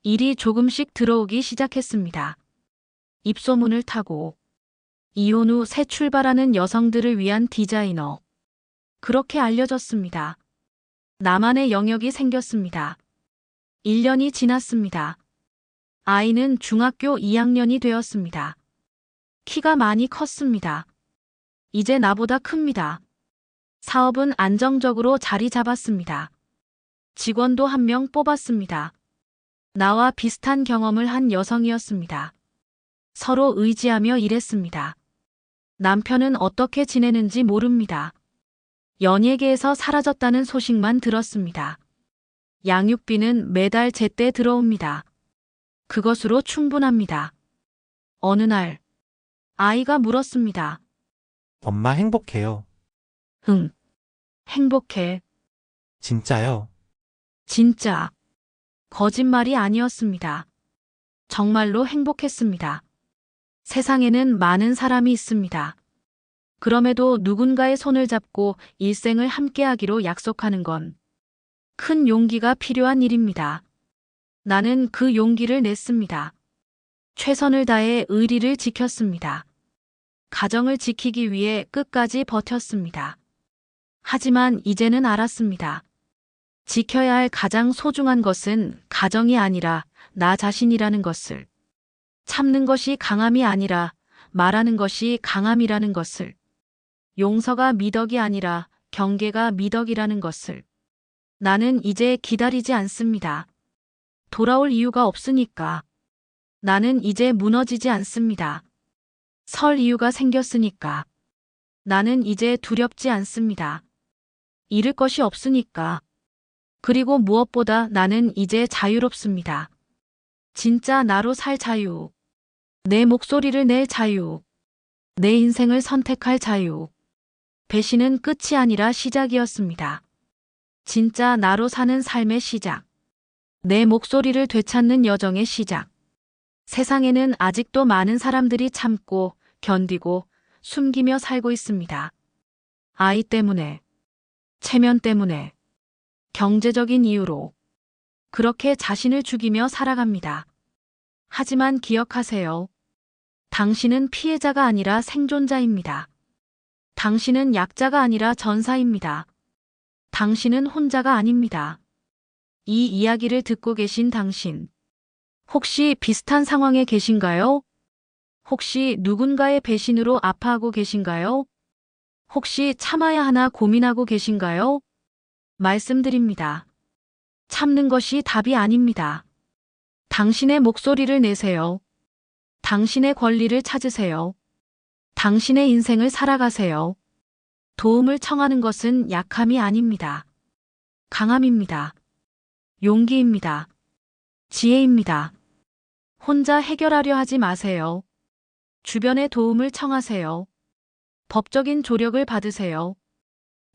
일이 조금씩 들어오기 시작했습니다. 입소문을 타고 이혼 후 새 출발하는 여성들을 위한 디자이너. 그렇게 알려졌습니다. 나만의 영역이 생겼습니다. 1년이 지났습니다. 아이는 중학교 2학년이 되었습니다. 키가 많이 컸습니다. 이제 나보다 큽니다. 사업은 안정적으로 자리 잡았습니다. 직원도 한 명 뽑았습니다. 나와 비슷한 경험을 한 여성이었습니다. 서로 의지하며 일했습니다. 남편은 어떻게 지내는지 모릅니다. 연예계에서 사라졌다는 소식만 들었습니다. 양육비는 매달 제때 들어옵니다. 그것으로 충분합니다. 어느 날, 아이가 물었습니다. 엄마 행복해요. 응. 행복해. 진짜요? 진짜. 거짓말이 아니었습니다. 정말로 행복했습니다. 세상에는 많은 사람이 있습니다. 그럼에도 누군가의 손을 잡고 일생을 함께하기로 약속하는 건 큰 용기가 필요한 일입니다. 나는 그 용기를 냈습니다. 최선을 다해 의리를 지켰습니다. 가정을 지키기 위해 끝까지 버텼습니다. 하지만 이제는 알았습니다. 지켜야 할 가장 소중한 것은 가정이 아니라 나 자신이라는 것을. 참는 것이 강함이 아니라 말하는 것이 강함이라는 것을. 용서가 미덕이 아니라 경계가 미덕이라는 것을. 나는 이제 기다리지 않습니다. 돌아올 이유가 없으니까. 나는 이제 무너지지 않습니다. 설 이유가 생겼으니까. 나는 이제 두렵지 않습니다. 잃을 것이 없으니까. 그리고 무엇보다 나는 이제 자유롭습니다. 진짜 나로 살 자유. 내 목소리를 낼 자유. 내 인생을 선택할 자유. 배신은 끝이 아니라 시작이었습니다. 진짜 나로 사는 삶의 시작. 내 목소리를 되찾는 여정의 시작. 세상에는 아직도 많은 사람들이 참고, 견디고, 숨기며 살고 있습니다. 아이 때문에, 체면 때문에, 경제적인 이유로 그렇게 자신을 죽이며 살아갑니다. 하지만 기억하세요. 당신은 피해자가 아니라 생존자입니다. 당신은 약자가 아니라 전사입니다. 당신은 혼자가 아닙니다. 이 이야기를 듣고 계신 당신, 혹시 비슷한 상황에 계신가요? 혹시 누군가의 배신으로 아파하고 계신가요? 혹시 참아야 하나 고민하고 계신가요? 말씀드립니다. 참는 것이 답이 아닙니다. 당신의 목소리를 내세요. 당신의 권리를 찾으세요. 당신의 인생을 살아가세요. 도움을 청하는 것은 약함이 아닙니다. 강함입니다. 용기입니다. 지혜입니다. 혼자 해결하려 하지 마세요. 주변의 도움을 청하세요. 법적인 조력을 받으세요.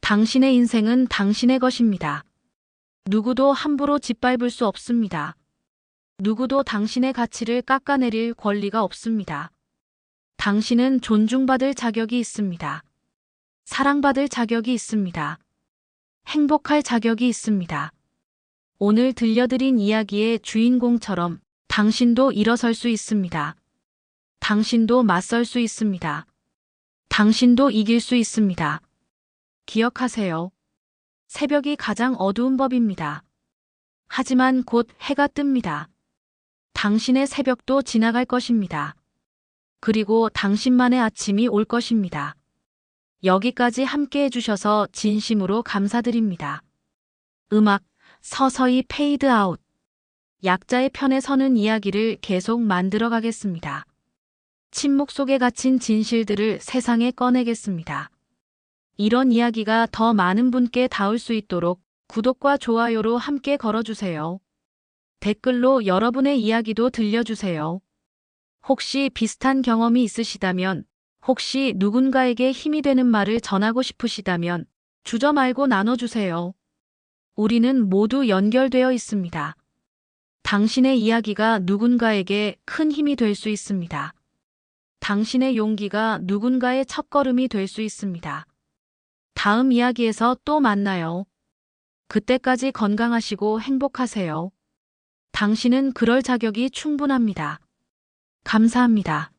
당신의 인생은 당신의 것입니다. 누구도 함부로 짓밟을 수 없습니다. 누구도 당신의 가치를 깎아내릴 권리가 없습니다. 당신은 존중받을 자격이 있습니다. 사랑받을 자격이 있습니다. 행복할 자격이 있습니다. 오늘 들려드린 이야기의 주인공처럼 당신도 일어설 수 있습니다. 당신도 맞설 수 있습니다. 당신도 이길 수 있습니다. 기억하세요. 새벽이 가장 어두운 법입니다. 하지만 곧 해가 뜹니다. 당신의 새벽도 지나갈 것입니다. 그리고 당신만의 아침이 올 것입니다. 여기까지 함께 해주셔서 진심으로 감사드립니다. 음악, 서서히 페이드 아웃. 약자의 편에 서는 이야기를 계속 만들어 가겠습니다. 침묵 속에 갇힌 진실들을 세상에 꺼내겠습니다. 이런 이야기가 더 많은 분께 닿을 수 있도록 구독과 좋아요로 함께 걸어주세요. 댓글로 여러분의 이야기도 들려주세요. 혹시 비슷한 경험이 있으시다면, 혹시 누군가에게 힘이 되는 말을 전하고 싶으시다면 주저 말고 나눠주세요. 우리는 모두 연결되어 있습니다. 당신의 이야기가 누군가에게 큰 힘이 될 수 있습니다. 당신의 용기가 누군가의 첫걸음이 될 수 있습니다. 다음 이야기에서 또 만나요. 그때까지 건강하시고 행복하세요. 당신은 그럴 자격이 충분합니다. 감사합니다.